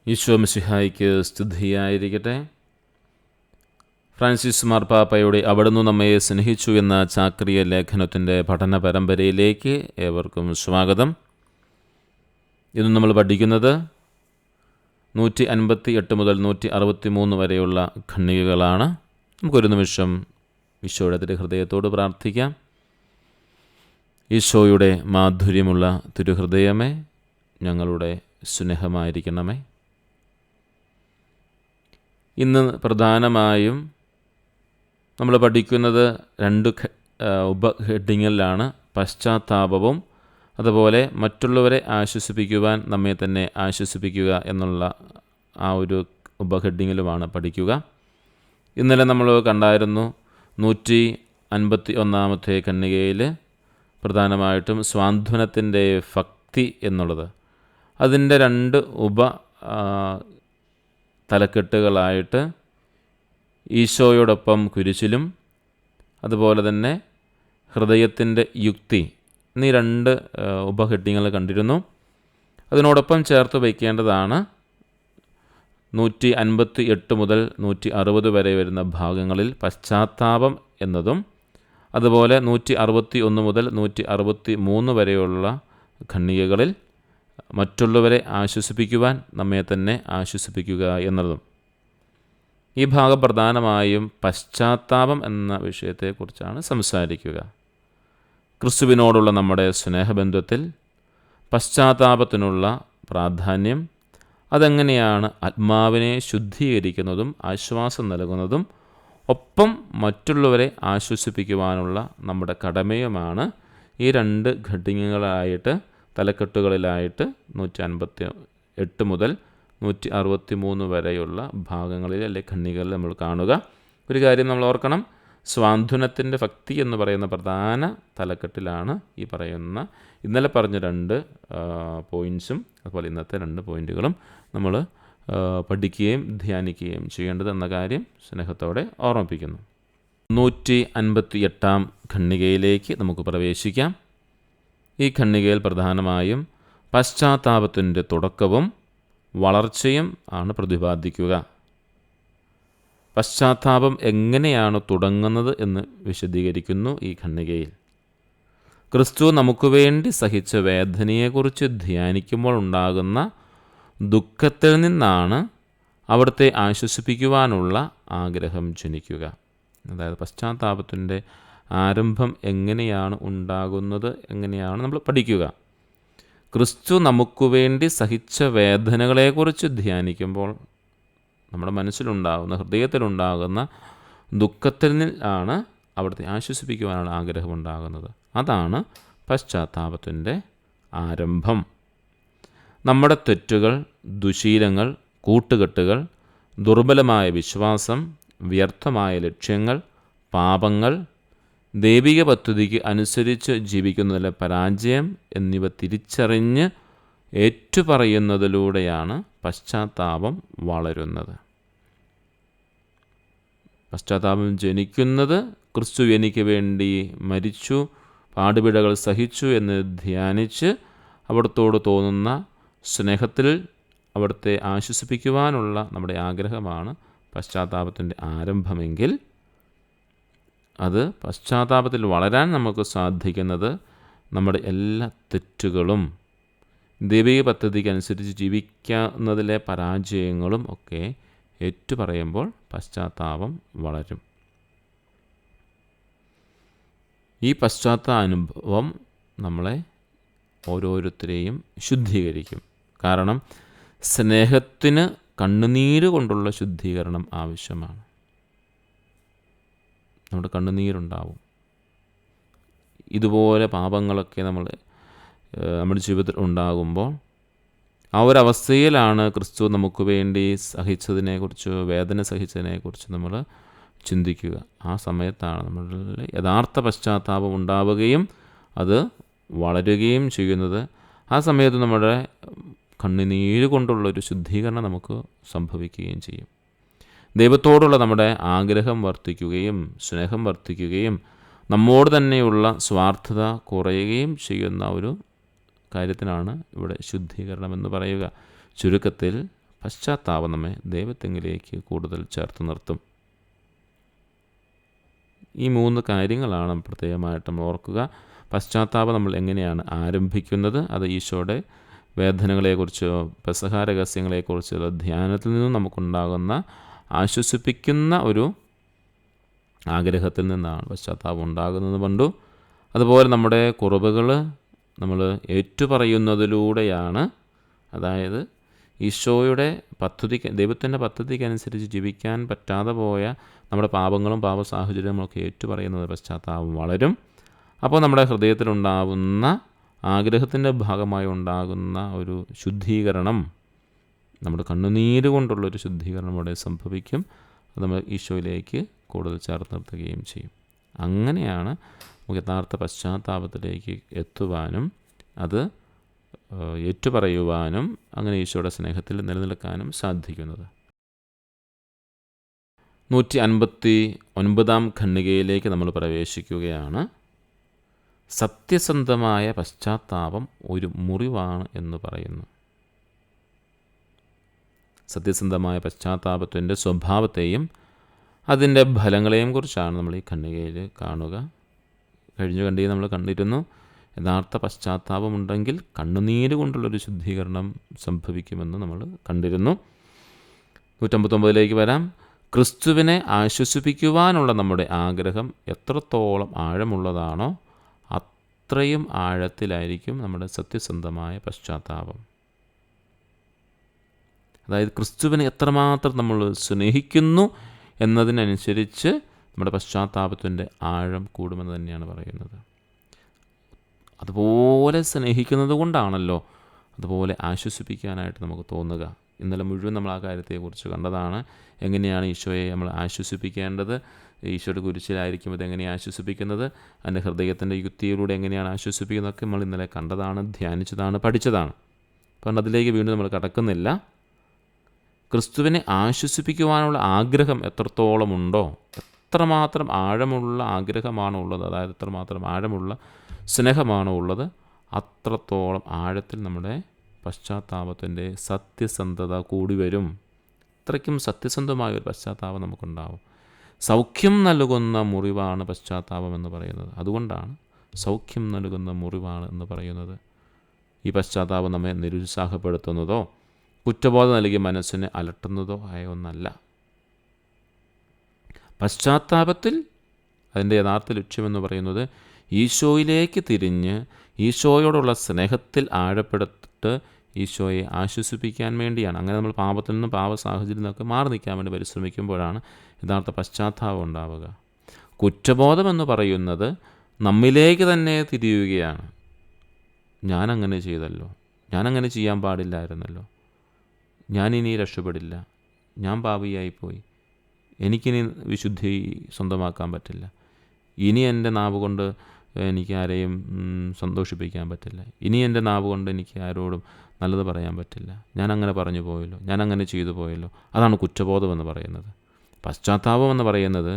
ഈശോ മിശിഹായ്ക്ക് സ്തുതിയായിരിക്കട്ടെ. ഫ്രാൻസിസ് മാർപ്പാപ്പയുടെ അവിടുന്ന് നമ്മെ സ്നേഹിച്ചു എന്ന ചാക്രിയ ലേഖനത്തിൻ്റെ പഠന പരമ്പരയിലേക്ക് ഏവർക്കും സ്വാഗതം. ഇന്ന് നമ്മൾ പഠിക്കുന്നത് 158 മുതൽ 163 വരെയുള്ള ഖണ്ഡികകളാണ്. നമുക്കൊരു നിമിഷം ഈശോയുടെ തിരുഹൃദയത്തോട് പ്രാർത്ഥിക്കാം. ഈശോയുടെ മാധുര്യമുള്ള തിരുഹൃദയമേ, ഞങ്ങളുടെ സ്നേഹമായിരിക്കണമേ. ഇന്ന് പ്രധാനമായും നമ്മൾ പഠിക്കുന്നത് രണ്ട് ഉപഹെഡിങ്ങിലാണ്. പശ്ചാത്താപവും അതുപോലെ മറ്റുള്ളവരെ ആശ്വസിപ്പിക്കുവാൻ നമ്മെ തന്നെ ആശ്വസിപ്പിക്കുക എന്നുള്ള ആ ഒരു ഉപഹെഡിങ്ങിലുമാണ് പഠിക്കുക. ഇന്നലെ നമ്മൾ കണ്ടായിരുന്നു 151 ഖണ്ഡികയിൽ പ്രധാനമായിട്ടും സ്വാന്തനത്തിൻ്റെ ഭക്തി എന്നുള്ളത്. അതിൻ്റെ രണ്ട് തലക്കെട്ടുകളായിട്ട് ഈശോയോടൊപ്പം കുരിശിലും അതുപോലെ തന്നെ ഹൃദയത്തിൻ്റെ യുക്തി എന്നീ രണ്ട് ഉപഹെഡിങ്ങൾ കണ്ടിരുന്നു. അതിനോടൊപ്പം ചേർത്ത് വയ്ക്കേണ്ടതാണ് 158 മുതൽ 160 വരെ വരുന്ന ഭാഗങ്ങളിൽ പശ്ചാത്താപം എന്നതും അതുപോലെ 161 മുതൽ 163 വരെയുള്ള ഖണ്ഡികകളിൽ മറ്റുള്ളവരെ ആശ്വസിപ്പിക്കുവാൻ നമ്മെ തന്നെ ആശ്വസിപ്പിക്കുക എന്നതും. ഈ ഭാഗം പ്രധാനമായും പശ്ചാത്താപം എന്ന വിഷയത്തെക്കുറിച്ചാണ് സംസാരിക്കുക. ക്രിസ്തുവിനോടുള്ള നമ്മുടെ സ്നേഹബന്ധത്തിൽ പശ്ചാത്താപത്തിനുള്ള പ്രാധാന്യം, അതെങ്ങനെയാണ് ആത്മാവിനെ ശുദ്ധീകരിക്കുന്നതും ആശ്വാസം നൽകുന്നതും ഒപ്പം മറ്റുള്ളവരെ ആശ്വസിപ്പിക്കുവാനുള്ള നമ്മുടെ കടമയുമാണ് ഈ രണ്ട് ഘടികങ്ങളായിട്ട് തലക്കെട്ടുകളിലായിട്ട് 158 മുതൽ 163 വരെയുള്ള ഭാഗങ്ങളിൽ അല്ലെങ്കിൽ ഖണ്ഡികകളിൽ നമ്മൾ കാണുക. ഒരു കാര്യം നമ്മൾ ഓർക്കണം, സ്വാന്തനത്തിൻ്റെ ഭക്തി എന്ന് പറയുന്ന പ്രധാന തലക്കെട്ടിലാണ് ഈ പറയുന്ന ഇന്നലെ പറഞ്ഞ രണ്ട് പോയിൻറ്റ്സും അതുപോലെ ഇന്നത്തെ രണ്ട് പോയിൻറ്റുകളും നമ്മൾ പഠിക്കുകയും ധ്യാനിക്കുകയും ചെയ്യേണ്ടത് എന്ന കാര്യം സ്നേഹത്തോടെ ഓർമ്മിപ്പിക്കുന്നു. 158 ഖണ്ഡികയിലേക്ക് നമുക്ക് പ്രവേശിക്കാം. ഈ ഖണ്ഡികയിൽ പ്രധാനമായും പശ്ചാത്താപത്തിൻ്റെ തുടക്കവും വളർച്ചയും ആണ് പ്രതിപാദിക്കുക. പശ്ചാത്താപം എങ്ങനെയാണ് തുടങ്ങുന്നത് എന്ന് വിശദീകരിക്കുന്നു ഈ ഖണ്ഡികയിൽ. ക്രിസ്തു നമുക്ക് വേണ്ടി സഹിച്ച വേദനയെക്കുറിച്ച് ധ്യാനിക്കുമ്പോൾ ഉണ്ടാകുന്ന ദുഃഖത്തിൽ നിന്നാണ് അവിടുത്തെ ആശ്വസിപ്പിക്കുവാനുള്ള ആഗ്രഹം ജനിക്കുക. അതായത് പശ്ചാത്താപത്തിൻ്റെ ആരംഭം എങ്ങനെയാണ് ഉണ്ടാകുന്നത്, എങ്ങനെയാണ് നമ്മൾ പഠിക്കുക. ക്രിസ്തു നമുക്ക് വേണ്ടി സഹിച്ച വേദനകളെക്കുറിച്ച് ധ്യാനിക്കുമ്പോൾ നമ്മുടെ മനസ്സിലുണ്ടാകുന്ന ഹൃദയത്തിലുണ്ടാകുന്ന ദുഃഖത്തിൽ നിന്നാണ് അവിടുത്തെ ആശ്വസിപ്പിക്കുവാനുള്ള ആഗ്രഹമുണ്ടാകുന്നത്. അതാണ് പശ്ചാത്താപത്തിൻ്റെ ആരംഭം. നമ്മുടെ തെറ്റുകൾ, ദുശീലങ്ങൾ, കൂട്ടുകെട്ടുകൾ, ദുർബലമായ വിശ്വാസം, വ്യർത്ഥമായ ലക്ഷ്യങ്ങൾ, പാപങ്ങൾ, ദൈവിക പദ്ധതിക്ക് അനുസരിച്ച് ജീവിക്കുന്നതിലെ പരാജയം എന്നിവ തിരിച്ചറിഞ്ഞ് ഏറ്റുപറയുന്നതിലൂടെയാണ് പശ്ചാത്താപം വളരുന്നത്. പശ്ചാത്താപം ജനിക്കുന്നത് ക്രിസ്തു എനിക്ക് വേണ്ടി മരിച്ചു, പാടുപിടകൾ സഹിച്ചു എന്ന് ധ്യാനിച്ച് അവിടുത്തോട് തോന്നുന്ന സ്നേഹത്തിൽ അവിടുത്തെ ആശ്വസിപ്പിക്കുവാനുള്ള നമ്മുടെ ആഗ്രഹമാണ് പശ്ചാത്താപത്തിൻ്റെ ആരംഭമെങ്കിൽ, അത് പശ്ചാത്താപത്തിൽ വളരാൻ നമുക്ക് സാധിക്കുന്നത് നമ്മുടെ എല്ലാ തെറ്റുകളും ദൈവിക പദ്ധതിക്ക് അനുസരിച്ച് ജീവിക്കുന്നതിലെ പരാജയങ്ങളും ഒക്കെ ഏറ്റുപറയുമ്പോൾ പശ്ചാത്താപം വളരും. ഈ പശ്ചാത്താനുഭവം നമ്മളെ ഓരോരുത്തരെയും ശുദ്ധീകരിക്കും. കാരണം സ്നേഹത്തിന് കണ്ണുനീര് കൊണ്ടുള്ള ശുദ്ധീകരണം ആവശ്യമാണ്. നമ്മുടെ കണ്ണുനീരുണ്ടാവും. ഇതുപോലെ പാപങ്ങളൊക്കെ നമ്മുടെ ജീവിതത്തിൽ ഉണ്ടാകുമ്പോൾ ആ ഒരവസ്ഥയിലാണ് ക്രിസ്തു നമുക്ക് വേണ്ടി സഹിച്ചതിനെക്കുറിച്ച്, വേദന സഹിച്ചതിനെക്കുറിച്ച് നമ്മൾ ചിന്തിക്കുക. ആ സമയത്താണ് നമ്മളിൽ യഥാർത്ഥ പശ്ചാത്താപം ഉണ്ടാവുകയും അത് വളരുകയും ചെയ്യുന്നത്. ആ സമയത്ത് നമ്മുടെ കണ്ണുനീര് കൊണ്ടുള്ളൊരു ശുദ്ധീകരണം നമുക്ക് സംഭവിക്കുകയും ചെയ്യും. ദൈവത്തോടുള്ള നമ്മുടെ ആഗ്രഹം വർദ്ധിക്കുകയും സ്നേഹം വർദ്ധിക്കുകയും നമ്മോട് തന്നെയുള്ള സ്വാർത്ഥത കുറയുകയും ചെയ്യുന്ന ഒരു കാര്യത്തിനാണ് ഇവിടെ ശുദ്ധീകരണം എന്ന് പറയുക. ചുരുക്കത്തിൽ പശ്ചാത്താപം നമ്മെ ദൈവത്തെങ്കിലേക്ക് കൂടുതൽ ചേർത്ത് നിർത്തും. ഈ 3 കാര്യങ്ങളാണ് പ്രത്യേകമായിട്ട് നമ്മൾ ഓർക്കുക. പശ്ചാത്താപം നമ്മൾ എങ്ങനെയാണ് ആരംഭിക്കുന്നത്? അത് ഈശോയുടെ വേദനകളെക്കുറിച്ചോ പെസഹ രഹസ്യങ്ങളെക്കുറിച്ചോ ധ്യാനത്തിൽ നിന്നും നമുക്കുണ്ടാകുന്ന ആശ്വസിപ്പിക്കുന്ന ഒരു ആഗ്രഹത്തിൽ നിന്നാണ് പശ്ചാത്താപം ഉണ്ടാകുന്നത് കണ്ടു. അതുപോലെ നമ്മുടെ കുറവുകൾ നമ്മൾ ഏറ്റുപറയുന്നതിലൂടെയാണ്, അതായത് ഈശോയുടെ ദൈവത്തിൻ്റെ പദ്ധതിക്കനുസരിച്ച് ജീവിക്കാൻ പറ്റാതെ പോയ നമ്മുടെ പാപങ്ങളും പാപ സാഹചര്യങ്ങളൊക്കെ ഏറ്റുപറയുന്നത് പശ്ചാത്താപം വളരും. അപ്പോൾ നമ്മുടെ ഹൃദയത്തിലുണ്ടാകുന്ന ആഗ്രഹത്തിൻ്റെ ഭാഗമായി ഉണ്ടാകുന്ന ഒരു ശുദ്ധീകരണം, നമ്മുടെ കണ്ണുനീര് കൊണ്ടുള്ളൊരു ശുദ്ധീകരണം അവിടെ സംഭവിക്കും. അത് നമ്മൾ ഈശോയിലേക്ക് കൂടുതൽ ചേർത്ത് നിർത്തുകയും ചെയ്യും. അങ്ങനെയാണ് നമുക്ക് യഥാർത്ഥ പശ്ചാത്താപത്തിലേക്ക് എത്തുവാനും അത് ഏറ്റുപറയുവാനും അങ്ങനെ ഈശോയുടെ സ്നേഹത്തിൽ നിലനിൽക്കാനും സാധിക്കുന്നത്. 159 ഖണ്ഡികയിലേക്ക് നമ്മൾ പ്രവേശിക്കുകയാണ്. സത്യസന്ധമായ പശ്ചാത്താപം ഒരു മുറിവാണ് എന്ന് പറയുന്നു. സത്യസന്ധമായ പശ്ചാത്താപത്തിൻ്റെ സ്വഭാവത്തെയും അതിൻ്റെ ഫലങ്ങളെയും കുറിച്ചാണ് നമ്മൾ ഈ ഖണ്ഡികയിൽ കാണുക. കഴിഞ്ഞ ഖണ്ഡിക നമ്മൾ കണ്ടിരുന്നു, യഥാർത്ഥ പശ്ചാത്താപമുണ്ടെങ്കിൽ കണ്ണുനീര് കൊണ്ടുള്ളൊരു ശുദ്ധീകരണം സംഭവിക്കുമെന്ന് നമ്മൾ കണ്ടിരുന്നു. 159 വരാം. ക്രിസ്തുവിനെ ആശ്വസിപ്പിക്കുവാനുള്ള നമ്മുടെ ആഗ്രഹം എത്രത്തോളം ആഴമുള്ളതാണോ അത്രയും ആഴത്തിലായിരിക്കും നമ്മുടെ സത്യസന്ധമായ പശ്ചാത്താപം. അതായത് ക്രിസ്തുവിനെ എത്രമാത്രം നമ്മൾ സ്നേഹിക്കുന്നു എന്നതിനനുസരിച്ച് നമ്മുടെ പശ്ചാത്താപത്തിൻ്റെ ആഴം കൂടുമെന്ന് തന്നെയാണ് പറയുന്നത്. അതുപോലെ സ്നേഹിക്കുന്നത് കൊണ്ടാണല്ലോ അതുപോലെ ആശ്വസിപ്പിക്കാനായിട്ട് നമുക്ക് തോന്നുക. ഇന്നലെ മുഴുവൻ നമ്മൾ ആ കാര്യത്തെക്കുറിച്ച് കണ്ടതാണ്. എങ്ങനെയാണ് ഈശോയെ നമ്മൾ ആശ്വസിപ്പിക്കേണ്ടത്, ഈശോയുടെ കുരിശിലായിരിക്കും ഇതെങ്ങനെയാണ് ആശ്വസിപ്പിക്കുന്നത്, അതിൻ്റെ ഹൃദയത്തിൻ്റെ യുക്തിയിലൂടെ എങ്ങനെയാണ് ആശ്വസിപ്പിക്കുന്നതൊക്കെ നമ്മൾ ഇന്നലെ കണ്ടതാണ്, ധ്യാനിച്ചതാണ്, പഠിച്ചതാണ്. അതുകൊണ്ട് അതിലേക്ക് വീണ്ടും നമ്മൾ കടക്കുന്നില്ല. ക്രിസ്തുവിനെ ആശ്വസിപ്പിക്കുവാനുള്ള ആഗ്രഹം എത്രത്തോളമുണ്ടോ, എത്രമാത്രം ആഴമുള്ള ആഗ്രഹമാണോ ഉള്ളത്, അതായത് എത്രമാത്രം ആഴമുള്ള സ്നേഹമാണോ ഉള്ളത്, അത്രത്തോളം ആഴത്തിൽ നമ്മുടെ പശ്ചാത്താപത്തിൻ്റെ സത്യസന്ധത കൂടി വരും. അത്രയ്ക്കും സത്യസന്ധമായൊരു പശ്ചാത്താപം നമുക്കുണ്ടാവും. സൗഖ്യം നൽകുന്ന മുറിവാണ് പശ്ചാത്താപം എന്ന് പറയുന്നത്. അതുകൊണ്ടാണ് സൗഖ്യം നൽകുന്ന മുറിവാണ് എന്ന് പറയുന്നത്. ഈ പശ്ചാത്താപം നമ്മെ നിരുത്സാഹപ്പെടുത്തുന്നതോ കുറ്റബോധം നൽകി മനസ്സിനെ അലട്ടുന്നതോ ആയ ഒന്നല്ല. പശ്ചാത്താപത്തിൽ അതിൻ്റെ യഥാർത്ഥ ലക്ഷ്യമെന്ന് പറയുന്നത് ഈശോയിലേക്ക് തിരിഞ്ഞ് ഈശോയോടുള്ള സ്നേഹത്തിൽ ആഴപ്പെടുത്തിട്ട് ഈശോയെ ആശ്വസിപ്പിക്കാൻ വേണ്ടിയാണ്. അങ്ങനെ നമ്മൾ പാപത്തിൽ നിന്നും പാപ സാഹചര്യത്തിൽ നിന്നൊക്കെ മാറി നിൽക്കാൻ വേണ്ടി പരിശ്രമിക്കുമ്പോഴാണ് യഥാർത്ഥ പശ്ചാത്താപം ഉണ്ടാവുക. കുറ്റബോധം എന്ന് പറയുന്നത് നമ്മിലേക്ക് തന്നെ തിരിയുകയാണ്. ഞാനങ്ങനെ ചെയ്തല്ലോ, ഞാനങ്ങനെ ചെയ്യാൻ പാടില്ലായിരുന്നല്ലോ, ഞാനിനി രക്ഷപ്പെടില്ല, ഞാൻ പാപിയായിപ്പോയി, എനിക്കിനി വിശുദ്ധി സ്വന്തമാക്കാൻ പറ്റില്ല, ഇനി എൻ്റെ നാവ് കൊണ്ട് എനിക്ക് ആരെയും സന്തോഷിപ്പിക്കാൻ പറ്റില്ല, ഇനി എൻ്റെ നാവ് കൊണ്ട് എനിക്ക് ആരോടും നല്ലത് പറയാൻ പറ്റില്ല, ഞാനങ്ങനെ പറഞ്ഞു പോയല്ലോ, ഞാനങ്ങനെ ചെയ്തു പോയല്ലോ. അതാണ് കുറ്റബോധം എന്ന് പറയുന്നത്. പശ്ചാത്താപം എന്ന് പറയുന്നത്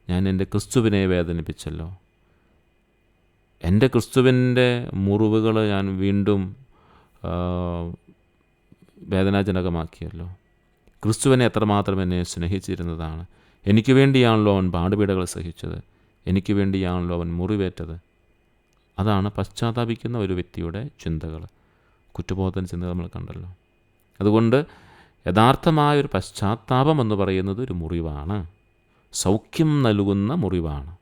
ഞാൻ എൻ്റെ ക്രിസ്തുവിനെ വേദനിപ്പിച്ചല്ലോ, എൻ്റെ ക്രിസ്തുവിൻ്റെ മുറിവുകൾ ഞാൻ വീണ്ടും വേദനാജനകമാക്കിയല്ലോ. ക്രിസ്തുവിനെ എത്രമാത്രം എന്നെ സ്നേഹിച്ചിരുന്നതാണ്. എനിക്ക് വേണ്ടിയാണല്ലോ അവൻ പാടുപീടകൾ സഹിച്ചത്, എനിക്ക് വേണ്ടിയാണല്ലോ അവൻ മുറിവേറ്റത്. അതാണ് പശ്ചാത്താപിക്കുന്ന ഒരു വ്യക്തിയുടെ ചിന്തകൾ. കുറ്റബോധന ചിന്തകൾ നമ്മൾ കണ്ടല്ലോ. അതുകൊണ്ട് യഥാർത്ഥമായൊരു പശ്ചാത്താപം എന്ന് പറയുന്നത് ഒരു മുറിവാണ്, സൗഖ്യം നൽകുന്ന മുറിവാണ്.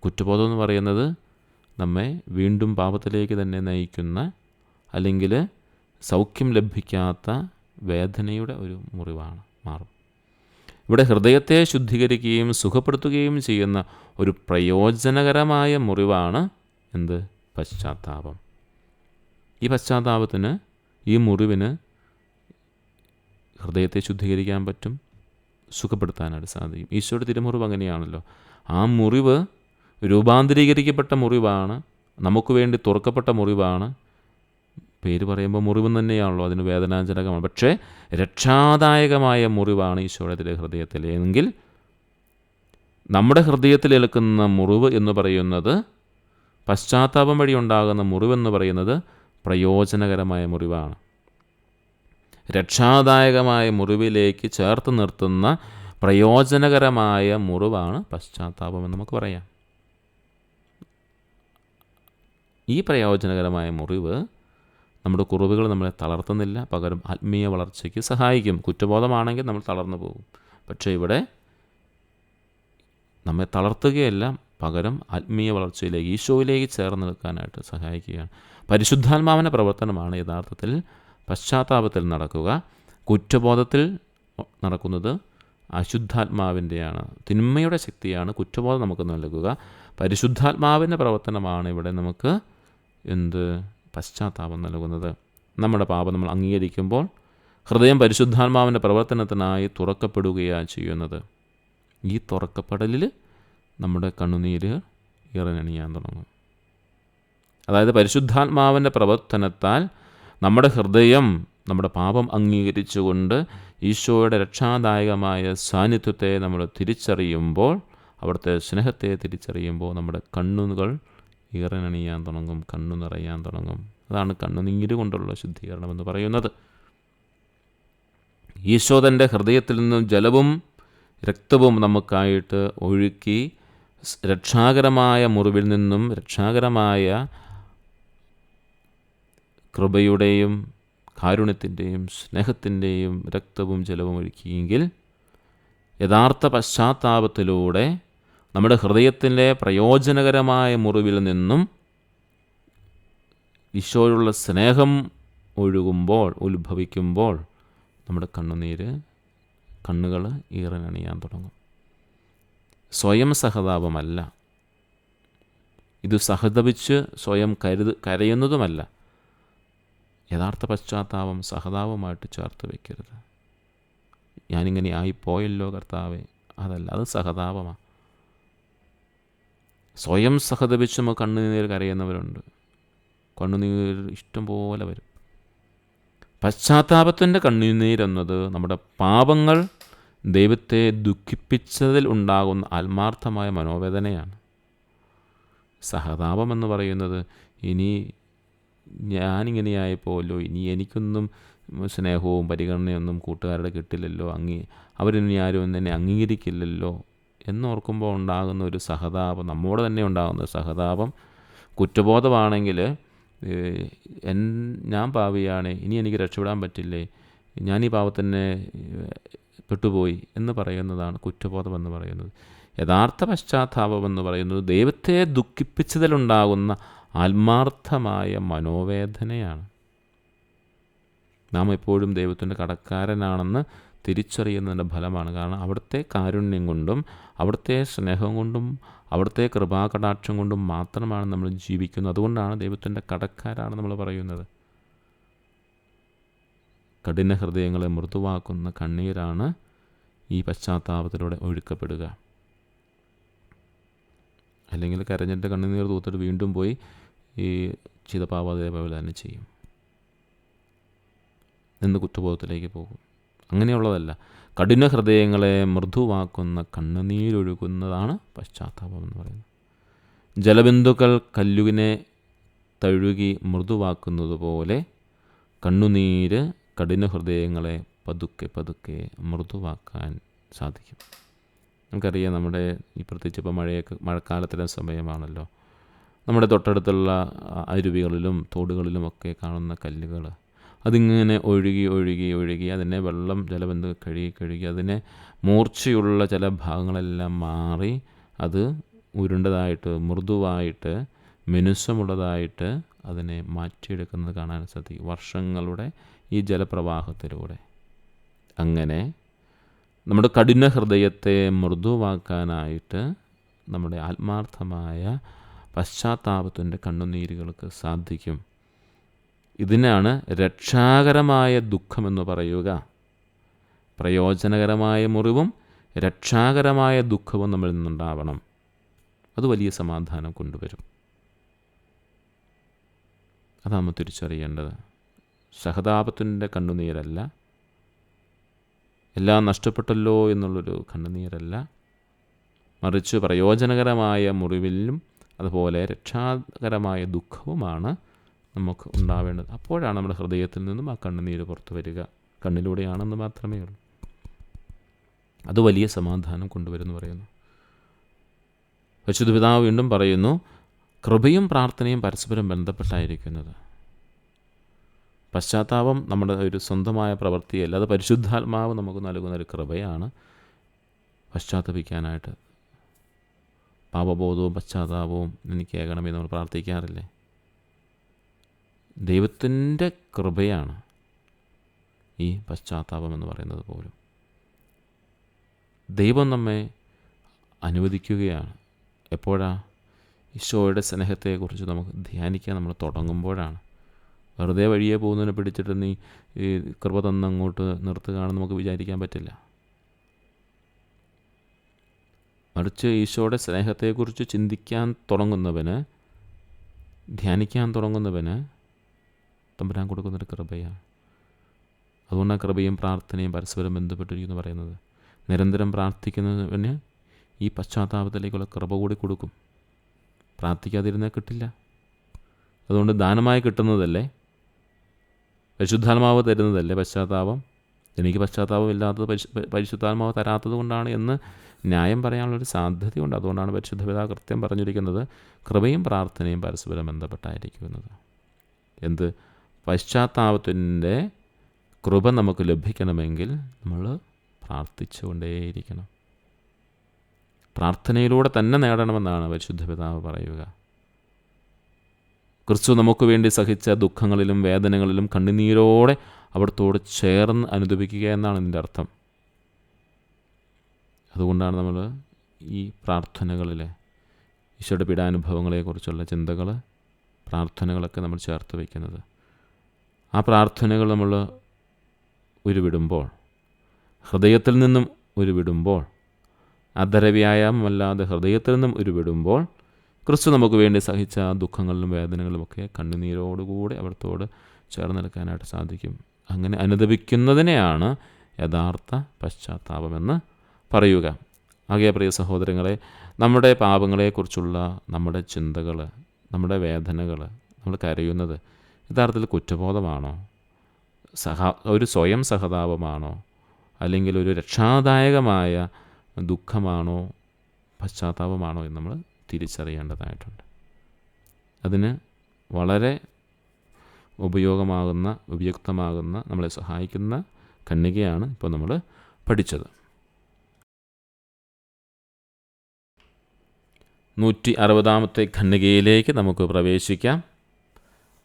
കുറ്റബോധം എന്ന് പറയുന്നത് നമ്മെ വീണ്ടും പാപത്തിലേക്ക് തന്നെ നയിക്കുന്ന, അല്ലെങ്കിൽ സൗഖ്യം ലഭിക്കാത്ത വേദനയുടെ ഒരു മുറിവാണ് മാറും. ഇവിടെ ഹൃദയത്തെ ശുദ്ധീകരിക്കുകയും സുഖപ്പെടുത്തുകയും ചെയ്യുന്ന ഒരു പ്രയോജനകരമായ മുറിവാണ് എന്ത്? പശ്ചാത്താപം. ഈ പശ്ചാത്താപത്തിന്, ഈ മുറിവിന് ഹൃദയത്തെ ശുദ്ധീകരിക്കാൻ പറ്റും, സുഖപ്പെടുത്താനായിട്ട് സാധിക്കും. ഈശോയുടെ തിരുമുറിവ് അങ്ങനെയാണല്ലോ. ആ മുറിവ് രൂപാന്തരീകരിക്കപ്പെട്ട മുറിവാണ്, നമുക്ക് വേണ്ടി തുറക്കപ്പെട്ട മുറിവാണ്. പേര് പറയുമ്പോൾ മുറിവ് തന്നെയാണല്ലോ, അതിന് വേദനാജനകമാണ്. പക്ഷേ രക്ഷാദായകമായ മുറിവാണ് ഈശോയുടെ ഹൃദയത്തിൽ. എങ്കിൽ നമ്മുടെ ഹൃദയത്തിലേൽക്കുന്ന മുറിവ് എന്ന് പറയുന്നത്, പശ്ചാത്താപം വഴി ഉണ്ടാകുന്ന മുറിവെന്ന് പറയുന്നത് പ്രയോജനകരമായ മുറിവാണ്. രക്ഷാദായകമായ മുറിവിലേക്ക് ചേർത്ത് നിർത്തുന്ന പ്രയോജനകരമായ മുറിവാണ് പശ്ചാത്താപമെന്ന് നമുക്ക് പറയാം. ഈ പ്രയോജനകരമായ മുറിവ് നമ്മുടെ കുറവുകൾ നമ്മളെ തളർത്തുന്നില്ല, പകരം ആത്മീയ വളർച്ചയ്ക്ക് സഹായിക്കും. കുറ്റബോധമാണെങ്കിൽ നമ്മൾ തളർന്നു പോകും. പക്ഷേ ഇവിടെ നമ്മെ തളർത്തുകയല്ല, പകരം ആത്മീയ വളർച്ചയിലേക്ക്, ഈശോയിലേക്ക് ചേർന്ന് നിൽക്കാനായിട്ട് സഹായിക്കുകയാണ്. പരിശുദ്ധാത്മാവിൻ്റെ പ്രവർത്തനമാണ് യഥാർത്ഥത്തിൽ പശ്ചാത്താപത്തിൽ നടക്കുക. കുറ്റബോധത്തിൽ നടക്കുന്നത് അശുദ്ധാത്മാവിൻ്റെയാണ്, തിന്മയുടെ ശക്തിയാണ് കുറ്റബോധം നമുക്ക് നൽകുക. പരിശുദ്ധാത്മാവിൻ്റെ പ്രവർത്തനമാണ് ഇവിടെ നമുക്ക് പശ്ചാത്താപം നൽകുന്നത്. നമ്മുടെ പാപം നമ്മൾ അംഗീകരിക്കുമ്പോൾ ഹൃദയം പരിശുദ്ധാത്മാവിൻ്റെ പ്രവർത്തനത്തിനായി തുറക്കപ്പെടുകയാണ് ചെയ്യുന്നത്. ഈ തുറക്കപ്പെടലിൽ നമ്മുടെ കണ്ണുനീര് ഇറനണിയാൻ തുടങ്ങും. അതായത് പരിശുദ്ധാത്മാവിൻ്റെ പ്രവർത്തനത്താൽ നമ്മുടെ ഹൃദയം നമ്മുടെ പാപം അംഗീകരിച്ചുകൊണ്ട് ഈശോയുടെ രക്ഷാദായകമായ സാന്നിധ്യത്തെ നമ്മൾ തിരിച്ചറിയുമ്പോൾ, അവിടുത്തെ സ്നേഹത്തെ തിരിച്ചറിയുമ്പോൾ നമ്മുടെ കണ്ണുകൾ ഈറനണിയാൻ തുടങ്ങും, കണ്ണു നിറയാൻ തുടങ്ങും. അതാണ് കണ്ണുനീര് കൊണ്ടുള്ള ശുദ്ധീകരണം എന്ന് പറയുന്നത്. ഈശോ തൻ്റെ ഹൃദയത്തിൽ നിന്നും ജലവും രക്തവും നമുക്കായിട്ട് ഒഴുക്കി രക്ഷാകരമായ മുറിവിൽ നിന്നും രക്ഷാകരമായ കൃപയുടെയും കാരുണ്യത്തിൻ്റെയും സ്നേഹത്തിൻ്റെയും രക്തവും ജലവും ഒഴുക്കിയെങ്കിൽ യഥാർത്ഥ പശ്ചാത്താപത്തിലൂടെ നമ്മുടെ ഹൃദയത്തിൻ്റെ പ്രയോജനകരമായ മുറിവിൽ നിന്നും ഈശോയുള്ള സ്നേഹം ഒഴുകുമ്പോൾ, ഉത്ഭവിക്കുമ്പോൾ നമ്മുടെ കണ്ണുകൾ ഈറനണിയാൻ തുടങ്ങും. സ്വയം സഹതാപമല്ല ഇത്, സഹതപിച്ച് സ്വയം കരയുന്നതുമല്ല. യഥാർത്ഥ പശ്ചാത്താപം സഹതാപമായിട്ട് ചേർത്ത് വയ്ക്കരുത്. ഞാനിങ്ങനെ ആയിപ്പോയല്ലോ കർത്താവേ, അതല്ല, അത് സഹതാപമാണ്. സ്വയം സഹതപിച്ച് നമുക്ക് കണ്ണുനീർ കരയുന്നവരുണ്ട്. കണ്ണുനീർ ഇഷ്ടം പോലെ വരും. പശ്ചാത്താപത്തിൻ്റെ കണ്ണുനീരെന്നത് നമ്മുടെ പാപങ്ങൾ ദൈവത്തെ ദുഃഖിപ്പിച്ചതിൽ ഉണ്ടാകുന്ന ആത്മാർത്ഥമായ മനോവേദനയാണ്. സഹതാപം എന്ന് പറയുന്നത്, ഇനി ഞാനിങ്ങനെയായപ്പോലോ, ഇനി എനിക്കൊന്നും സ്നേഹവും പരിഗണനയൊന്നും കൂട്ടുകാരുടെ കിട്ടില്ലല്ലോ, അവരിനി ആരും എന്നെ അംഗീകരിക്കില്ലല്ലോ എന്നോർക്കുമ്പോൾ ഉണ്ടാകുന്ന ഒരു സഹതാപം, നമ്മോട് തന്നെ ഉണ്ടാകുന്ന സഹതാപം. കുറ്റബോധമാണെങ്കിൽ ഞാൻ പാപിയാണ്, ഇനി എനിക്ക് രക്ഷപ്പെടാൻ പറ്റില്ലേ, ഞാൻ ഈ പാപത്തിനെ പെട്ടുപോയി എന്ന് പറയുന്നതാണ് കുറ്റബോധം എന്ന് പറയുന്നത്. യഥാർത്ഥ പശ്ചാത്താപം എന്ന് പറയുന്നത് ദൈവത്തെ ദുഃഖിപ്പിച്ചതിലുണ്ടാകുന്ന ആത്മാർത്ഥമായ മനോവേദനയാണ്. നാം എപ്പോഴും ദൈവത്തിൻ്റെ കടക്കാരനാണെന്ന് തിരിച്ചറിയുന്നതിൻ്റെ ഫലമാണ്. കാരണം അവിടുത്തെ കാരുണ്യം കൊണ്ടും അവിടുത്തെ സ്നേഹം കൊണ്ടും അവിടുത്തെ കൃപാകടാക്ഷം കൊണ്ടും മാത്രമാണ് നമ്മൾ ജീവിക്കുന്നത്. അതുകൊണ്ടാണ് ദൈവത്തിൻ്റെ കടക്കാരാണ് നമ്മൾ പറയുന്നത്. കഠിന ഹൃദയങ്ങളെ മൃദുവാക്കുന്ന കണ്ണീരാണ് ഈ പശ്ചാത്താപത്തിലൂടെ ഒഴുക്കപ്പെടുക. അല്ലെങ്കിൽ കരഞ്ഞിട്ട് കണ്ണുനീർ തൂത്തിട്ട് വീണ്ടും പോയി ഈ ചിതപാവാതെ തന്നെ ചെയ്യും, നിന്ന് കുറ്റബോധത്തിലേക്ക് പോകും. അങ്ങനെയുള്ളതല്ല. കഠിന ഹൃദയങ്ങളെ മൃദുവാക്കുന്ന കണ്ണുനീരൊഴുകുന്നതാണ് പശ്ചാത്താപം എന്ന് പറയുന്നത്. ജലബിന്ദുക്കൾ കല്ലുവിനെ തഴുകി മൃദുവാക്കുന്നത് പോലെ കണ്ണുനീര് കഠിന ഹൃദയങ്ങളെ പതുക്കെ പതുക്കെ മൃദുവാക്കാൻ സാധിക്കും. നമുക്കറിയാം, നമ്മുടെ ഈ പ്രത്യേകിച്ച് ഇപ്പോൾ മഴക്കാലത്തിലെ സമയമാണല്ലോ, നമ്മുടെ തൊട്ടടുത്തുള്ള അരുവികളിലും തോടുകളിലുമൊക്കെ കാണുന്ന കല്ലുകൾ അതിങ്ങനെ ഒഴുകി ഒഴുകി ഒഴുകി അതിനെ ജലബന്ധു കഴുകി അതിനെ മൂർച്ചയുള്ള ചില ഭാഗങ്ങളെല്ലാം മാറി അത് ഉരുണ്ടതായിട്ട് മൃദുവായിട്ട് മിനുസമുള്ളതായിട്ട് അതിനെ മാറ്റിയെടുക്കുന്നത് കാണാൻ സാധിക്കും വർഷങ്ങളുടെ ഈ ജലപ്രവാഹത്തിലൂടെ. അങ്ങനെ നമ്മുടെ കഠിന ഹൃദയത്തെ മൃദുവാക്കാനായിട്ട് നമ്മുടെ ആത്മാർത്ഥമായ പശ്ചാത്താപത്തിൻ്റെ കണ്ണുനീരുകൾക്ക് സാധിക്കും. ഇതിനാണ് രക്ഷാകരമായ ദുഃഖമെന്ന് പറയുക. പ്രയോജനകരമായ മുറിവും രക്ഷാകരമായ ദുഃഖവും നമ്മളിൽ നിന്നുണ്ടാവണം. അത് വലിയ സമാധാനം കൊണ്ടുവരും. അതാണ് നമ്മൾ തിരിച്ചറിയേണ്ടത്. സഹതാപത്തിൻ്റെ കണ്ണുനീരല്ല, എല്ലാം നഷ്ടപ്പെട്ടല്ലോ എന്നുള്ളൊരു കണ്ണുനീരല്ല, മറിച്ച് പ്രയോജനകരമായ മുറിവിലും അതുപോലെ രക്ഷാകരമായ ദുഃഖവുമാണ് നമുക്ക് ഉണ്ടാവേണ്ടത്. അപ്പോഴാണ് നമ്മുടെ ഹൃദയത്തിൽ നിന്നും ആ കണ്ണുനീര് പുറത്തു വരിക. കണ്ണിലൂടെയാണെന്ന് മാത്രമേ ഉള്ളൂ. അത് വലിയ സമാധാനം കൊണ്ടുവരുമെന്ന് പറയുന്നു. പരിശുദ്ധ പിതാവ് വീണ്ടും പറയുന്നു, കൃപയും പ്രാർത്ഥനയും പരസ്പരം ബന്ധപ്പെട്ടായിരിക്കുന്നത്. പശ്ചാത്താപം നമ്മുടെ ഒരു സ്വന്തമായ പ്രവൃത്തിയല്ല, അത് പരിശുദ്ധാത്മാവ് നമുക്ക് നൽകുന്നൊരു കൃപയാണ് പശ്ചാത്തപിക്കാനായിട്ട്. പാപബോധവും പശ്ചാത്താപവും എനിക്ക് ഏകണമെന്ന് നമ്മൾ പ്രാർത്ഥിക്കാറില്ലേ? ദൈവത്തിൻ്റെ കൃപയാണ് ഈ പശ്ചാത്താപം എന്ന് പറയുന്നത് പോലും. ദൈവം നമ്മെ അനുവദിക്കുകയാണ്. എപ്പോഴാണ്? ഈശോയുടെ സ്നേഹത്തെക്കുറിച്ച് നമുക്ക് ധ്യാനിക്കാൻ നമ്മൾ തുടങ്ങുമ്പോഴാണ്. വെറുതെ വഴിയെ പോകുന്നതിനെ പിടിച്ചിട്ട് നീ ഈ കൃപ തന്നങ്ങോട്ട് നിർത്തുകയാണെന്ന് നമുക്ക് വിചാരിക്കാൻ പറ്റില്ല. മറിച്ച് ഈശോയുടെ സ്നേഹത്തെക്കുറിച്ച് ചിന്തിക്കാൻ തുടങ്ങുന്നവന്, ധ്യാനിക്കാൻ തുടങ്ങുന്നവന് തമ്പുരാൻ കൊടുക്കുന്നൊരു കൃപയാണ്. അതുകൊണ്ടാണ് കൃപയും പ്രാർത്ഥനയും പരസ്പരം ബന്ധപ്പെട്ടിരിക്കുന്നു പറയുന്നത്. നിരന്തരം പ്രാർത്ഥിക്കുന്നവന് ഈ പശ്ചാത്താപത്തിലേക്കുള്ള കൃപ കൂടി കൊടുക്കും. പ്രാർത്ഥിക്കാതിരുന്നാൽ കിട്ടില്ല. അതുകൊണ്ട് ദാനമായി കിട്ടുന്നതല്ലേ, പരിശുദ്ധാത്മാവ് തരുന്നതല്ലേ പശ്ചാത്താപം. എനിക്ക് പശ്ചാത്താപം ഇല്ലാത്തത് പരിശുദ്ധാത്മാവ് തരാത്തത് കൊണ്ടാണ് എന്ന് ന്യായം പറയാനുള്ളൊരു സാധ്യതയുണ്ട്. അതുകൊണ്ടാണ് പരിശുദ്ധ പിതാവ് കൃത്യം പറഞ്ഞിരിക്കുന്നത് കൃപയും പ്രാർത്ഥനയും പരസ്പരം ബന്ധപ്പെട്ടായിരിക്കുന്നത്. എന്ത്? പശ്ചാത്താപത്തിൻ്റെ കൃപ നമുക്ക് ലഭിക്കണമെങ്കിൽ നമ്മൾ പ്രാർത്ഥിച്ചുകൊണ്ടേയിരിക്കണം. പ്രാർത്ഥനയിലൂടെ തന്നെ നേടണമെന്നാണ് പരിശുദ്ധ പിതാവ് പറയുക. ക്രിസ്തു നമുക്ക് വേണ്ടി സഹിച്ച ദുഃഖങ്ങളിലും വേദനകളിലും കണ്ണുനീരോടെ അവിടത്തോട് ചേർന്ന് അനുഭവിക്കുക എന്നാണ് ഇതിൻ്റെ അർത്ഥം. അതുകൊണ്ടാണ് നമ്മൾ ഈ പ്രാർത്ഥനകളിലെ ഈശോയുടെ പീഡാനുഭവങ്ങളെക്കുറിച്ചുള്ള ചിന്തകൾ, പ്രാർത്ഥനകളൊക്കെ നമ്മൾ ചേർത്ത് വയ്ക്കുന്നത്. ആ പ്രാർത്ഥനകൾ നമ്മൾ ഉരുവിടുമ്പോൾ, ഹൃദയത്തിൽ നിന്നും ഉരുവിടുമ്പോൾ, അധരവ്യായാമമല്ലാതെ ഹൃദയത്തിൽ നിന്നും ഉരുവിടുമ്പോൾ, ക്രിസ്തു നമുക്ക് വേണ്ടി സഹിച്ച ദുഃഖങ്ങളിലും വേദനകളുമൊക്കെ കണ്ണുനീരോടുകൂടി അവിടത്തോട് ചേർന്ന് നിൽക്കാനായിട്ട് സാധിക്കും. അങ്ങനെ അനുദപിക്കുന്നതിനെയാണ് യഥാർത്ഥ പശ്ചാത്താപമെന്ന് പറയുക. ആകെ പ്രിയ സഹോദരങ്ങളെ, നമ്മുടെ പാപങ്ങളെക്കുറിച്ചുള്ള നമ്മുടെ ചിന്തകൾ, നമ്മുടെ വേദനകൾ, നമ്മൾ കരയുന്നത് യഥാർത്ഥത്തിൽ കുറ്റബോധമാണോ, ഒരു സ്വയം സഹതാപമാണോ, അല്ലെങ്കിൽ ഒരു രക്ഷാദായകമായ ദുഃഖമാണോ, പശ്ചാത്താപമാണോ എന്ന് നമ്മൾ തിരിച്ചറിയേണ്ടതായിട്ടുണ്ട്. അതിന് വളരെ ഉപയുക്തമാകുന്ന നമ്മളെ സഹായിക്കുന്ന ഖണ്ഡികയാണ് ഇപ്പോൾ നമ്മൾ പഠിച്ചത്. 160 ഖണ്ഡികയിലേക്ക് നമുക്ക് പ്രവേശിക്കാം.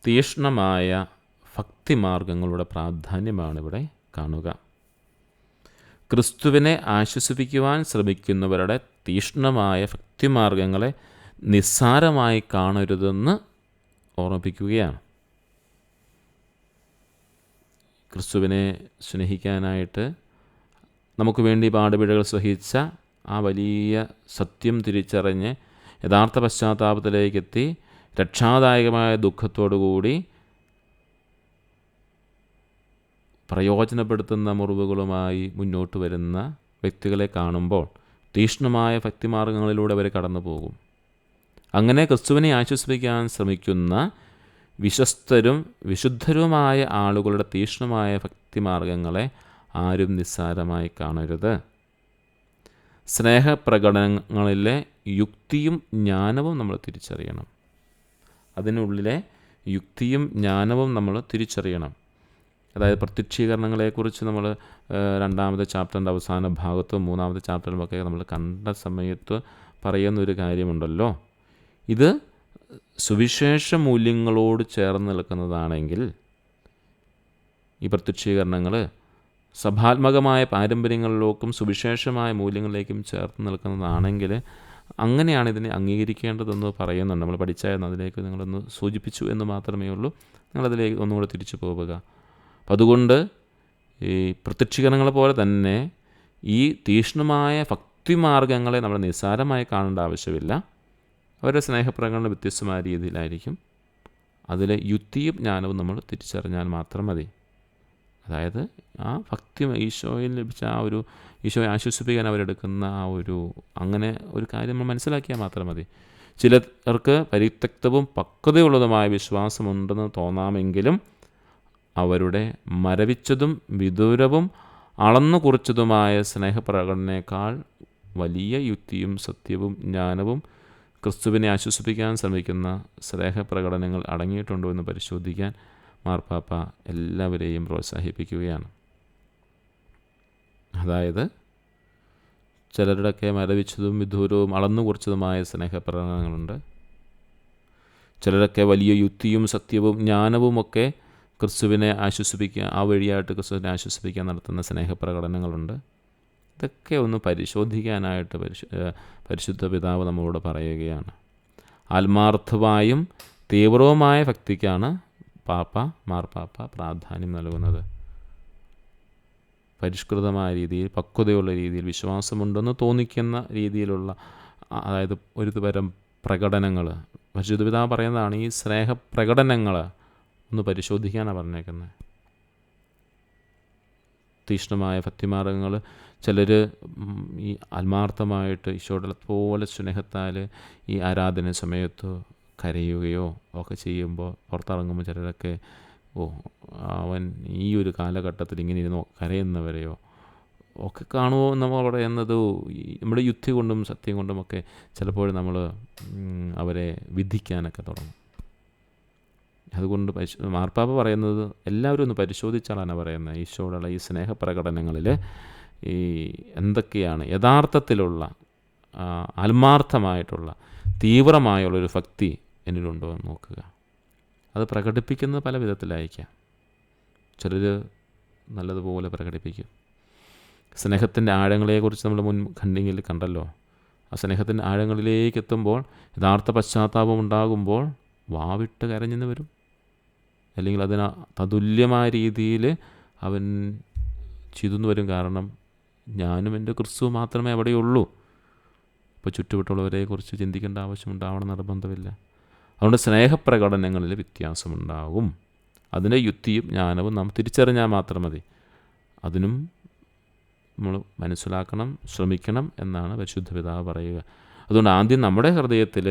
തീക്ഷ്ണമായ ഭക്തിമാർഗങ്ങളുടെ പ്രാധാന്യമാണിവിടെ കാണുക. ക്രിസ്തുവിനെ ആശ്വസിപ്പിക്കുവാൻ ശ്രമിക്കുന്നവരുടെ തീക്ഷ്ണമായ ഭക്തിമാർഗങ്ങളെ നിസ്സാരമായി കാണരുതെന്ന് ഓർമ്മിപ്പിക്കുകയാണ്. ക്രിസ്തുവിനെ സ്നേഹിക്കാനായിട്ട് നമുക്ക് വേണ്ടി പാടുപിഴകൾ സഹിച്ച ആ വലിയ സത്യം തിരിച്ചറിഞ്ഞ് യഥാർത്ഥ പശ്ചാത്താപത്തിലേക്കെത്തി രക്ഷാദായകമായ ദുഃഖത്തോടുകൂടി പ്രയോജനപ്പെടുത്തുന്ന മുറിവുകളുമായി മുന്നോട്ട് വരുന്ന വ്യക്തികളെ കാണുമ്പോൾ തീക്ഷ്ണമായ ഭക്തിമാർഗങ്ങളിലൂടെ അവർ കടന്നു പോകും. അങ്ങനെ ക്രിസ്തുവിനെ ആശ്വസിപ്പിക്കാൻ ശ്രമിക്കുന്ന വിശ്വസ്തരും വിശുദ്ധരുമായ ആളുകളുടെ തീക്ഷ്ണമായ ഭക്തിമാർഗങ്ങളെ ആരും നിസ്സാരമായി കാണരുത്. സ്നേഹപ്രകടനങ്ങളിലെ യുക്തിയും ജ്ഞാനവും നമ്മൾ തിരിച്ചറിയണം. അതിനുള്ളിലെ യുക്തിയും ജ്ഞാനവും നമ്മൾ തിരിച്ചറിയണം. അതായത് പ്രത്യക്ഷീകരണങ്ങളെക്കുറിച്ച് നമ്മൾ 2ാമത്തെ ചാപ്റ്ററിൻ്റെ അവസാന ഭാഗത്തും 3ാമത്തെ ചാപ്റ്ററിലുമൊക്കെ നമ്മൾ കണ്ട സമയത്ത് പറയുന്നൊരു കാര്യമുണ്ടല്ലോ, ഇത് സുവിശേഷ മൂല്യങ്ങളോട് ചേർന്ന് നിൽക്കുന്നതാണെങ്കിൽ, ഈ പ്രത്യക്ഷീകരണങ്ങൾ സഭാത്മകമായ പാരമ്പര്യങ്ങളിലേക്കും സുവിശേഷമായ മൂല്യങ്ങളിലേക്കും ചേർത്ത് നിൽക്കുന്നതാണെങ്കിൽ അങ്ങനെയാണ് ഇതിനെ അംഗീകരിക്കേണ്ടതെന്ന് പറയുന്നുണ്ട്. നമ്മൾ പഠിച്ചായിരുന്നു, അതിലേക്ക് നിങ്ങളൊന്ന് സൂചിപ്പിച്ചു എന്ന് മാത്രമേ ഉള്ളൂ. നിങ്ങളതിലേക്ക് ഒന്നുകൂടെ തിരിച്ചു പോവുക. അപ്പം അതുകൊണ്ട് ഈ പ്രത്യക്ഷീകരണങ്ങളെ പോലെ തന്നെ ഈ തീക്ഷ്ണമായ ഭക്തിമാർഗങ്ങളെ നമ്മൾ നിസ്സാരമായി കാണേണ്ട ആവശ്യമില്ല. അവരുടെ സ്നേഹപ്രകടനം വ്യത്യസ്തമായ രീതിയിലായിരിക്കും. അതിലെ യുക്തിയും ജ്ഞാനവും നമ്മൾ തിരിച്ചറിഞ്ഞാൽ മാത്രം മതി. അതായത് ആ ഭക്തി, ഈശോയിൽ ലഭിച്ച ആ ഒരു, ഈശോയെ ആശ്വസിപ്പിക്കാൻ അവരെടുക്കുന്ന ആ ഒരു, അങ്ങനെ ഒരു കാര്യം നമ്മൾ മനസ്സിലാക്കിയാൽ മാത്രം മതി. ചിലർക്ക് പരിത്യക്തവും പക്വതയുള്ളതുമായ വിശ്വാസമുണ്ടെന്ന് തോന്നാമെങ്കിലും അവരുടെ മരവിച്ചതും വിദൂരവും അളന്നു കുറിച്ചതുമായ സ്നേഹപ്രകടനേക്കാൾ വലിയ യുക്തിയും സത്യവും ജ്ഞാനവും ക്രിസ്തുവിനെ ആശ്വസിപ്പിക്കാൻ ശ്രമിക്കുന്ന സ്നേഹപ്രകടനങ്ങൾ അടങ്ങിയിട്ടുണ്ടോ എന്ന് പരിശോധിക്കാൻ മാർപ്പാപ്പ എല്ലാവരെയും പ്രോത്സാഹിപ്പിക്കുകയാണ്. അതായത് ചിലരുടെയൊക്കെ മരവിച്ചതും വിദൂരവും അളന്നു കുറിച്ചതുമായ സ്നേഹപ്രകടനങ്ങളുണ്ട്. ചിലരൊക്കെ വലിയ യുക്തിയും സത്യവും ജ്ഞാനവുമൊക്കെ ക്രിസ്തുവിനെ ആശ്വസിപ്പിക്കുക, ആ വഴിയായിട്ട് ക്രിസ്തുവിനെ ആശ്വസിപ്പിക്കാൻ നടത്തുന്ന സ്നേഹപ്രകടനങ്ങളുണ്ട്. ഇതൊക്കെ ഒന്ന് പരിശോധിക്കാനായിട്ട് പരിശുദ്ധ പിതാവ് നമ്മളോട് പറയുകയാണ്. ആത്മാർത്ഥമായും തീവ്രവുമായ ഭക്തിക്കാണ് മാർപ്പാപ്പ പ്രാധാന്യം നൽകുന്നത്. പരിഷ്കൃതമായ രീതിയിൽ, പക്വതയുള്ള രീതിയിൽ, വിശ്വാസമുണ്ടെന്ന് തോന്നിക്കുന്ന രീതിയിലുള്ള, അതായത് ഒരു തരം പ്രകടനങ്ങൾ പരിശുദ്ധ പിതാവ് പറയുന്നതാണ്. ഈ സ്നേഹപ്രകടനങ്ങൾ ഒന്ന് പരിശോധിക്കാനാണ് പറഞ്ഞേക്കുന്നത്. തീക്ഷ്ണമായ ഭക്തിമാർഗങ്ങൾ, ചിലർ ഈ ആത്മാർത്ഥമായിട്ട് ഈശോയുടെ പോലെ സ്നേഹത്താൽ ഈ ആരാധന സമയത്ത് കരയുകയോ ഒക്കെ ചെയ്യുമ്പോൾ പുറത്തിറങ്ങുമ്പോൾ ചിലരൊക്കെ അവൻ ഈ ഒരു കാലഘട്ടത്തിൽ ഇങ്ങനെ ഇരുന്നോ കരയുന്നവരെയോ ഒക്കെ കാണുമോ നമ്മൾ പറയുന്നത് നമ്മുടെ യുക്തി കൊണ്ടും സത്യം കൊണ്ടുമൊക്കെ ചിലപ്പോൾ നമ്മൾ അവരെ വിധിക്കാനൊക്കെ തുടങ്ങും. അതുകൊണ്ട് മാർപ്പാപ്പ പറയുന്നത് എല്ലാവരും ഒന്ന് പരിശോധിച്ചാലാണ് പറയുന്നത്. ഈശോയോടുള്ള ഈ സ്നേഹപ്രകടനങ്ങളിൽ ഈ എന്തൊക്കെയാണ് യഥാർത്ഥത്തിലുള്ള ആത്മാർത്ഥമായിട്ടുള്ള തീവ്രമായുള്ളൊരു ഭക്തി എന്നിലുണ്ടോ എന്ന് നോക്കുക. അത് പ്രകടിപ്പിക്കുന്നത് പല വിധത്തിലായിരിക്കാം. ചിലർ നല്ലതുപോലെ പ്രകടിപ്പിക്കും. സ്നേഹത്തിൻ്റെ ആഴങ്ങളെക്കുറിച്ച് നമ്മൾ മുൻ ഖണ്ഡിങ്ങിൽ കണ്ടല്ലോ. ആ സ്നേഹത്തിൻ്റെ ആഴങ്ങളിലേക്ക് എത്തുമ്പോൾ, യഥാർത്ഥ പശ്ചാത്താപം ഉണ്ടാകുമ്പോൾ വാവിട്ട് കരഞ്ഞെന്ന് വരും. അല്ലെങ്കിൽ അതിന് തതുല്യമായ രീതിയിൽ അവൻ ചെയ്തെന്ന് വരും. കാരണം ഞാനും എൻ്റെ ക്രിസ്തു മാത്രമേ അവിടെയുള്ളൂ. ഇപ്പോൾ ചുറ്റുവട്ടുള്ളവരെക്കുറിച്ച് ചിന്തിക്കേണ്ട ആവശ്യമുണ്ടാവണം നിർബന്ധമില്ല. അതുകൊണ്ട് സ്നേഹപ്രകടനങ്ങളിൽ വ്യത്യാസമുണ്ടാകും. അതിൻ്റെ യുക്തിയും ജ്ഞാനവും നാം തിരിച്ചറിഞ്ഞാൽ മാത്രം മതി. അതിനും നമ്മൾ മനസ്സിലാക്കണം, ശ്രമിക്കണം എന്നാണ് പരിശുദ്ധ പിതാവ് പറയുക. അതുകൊണ്ട് ആദ്യം നമ്മുടെ ഹൃദയത്തിൽ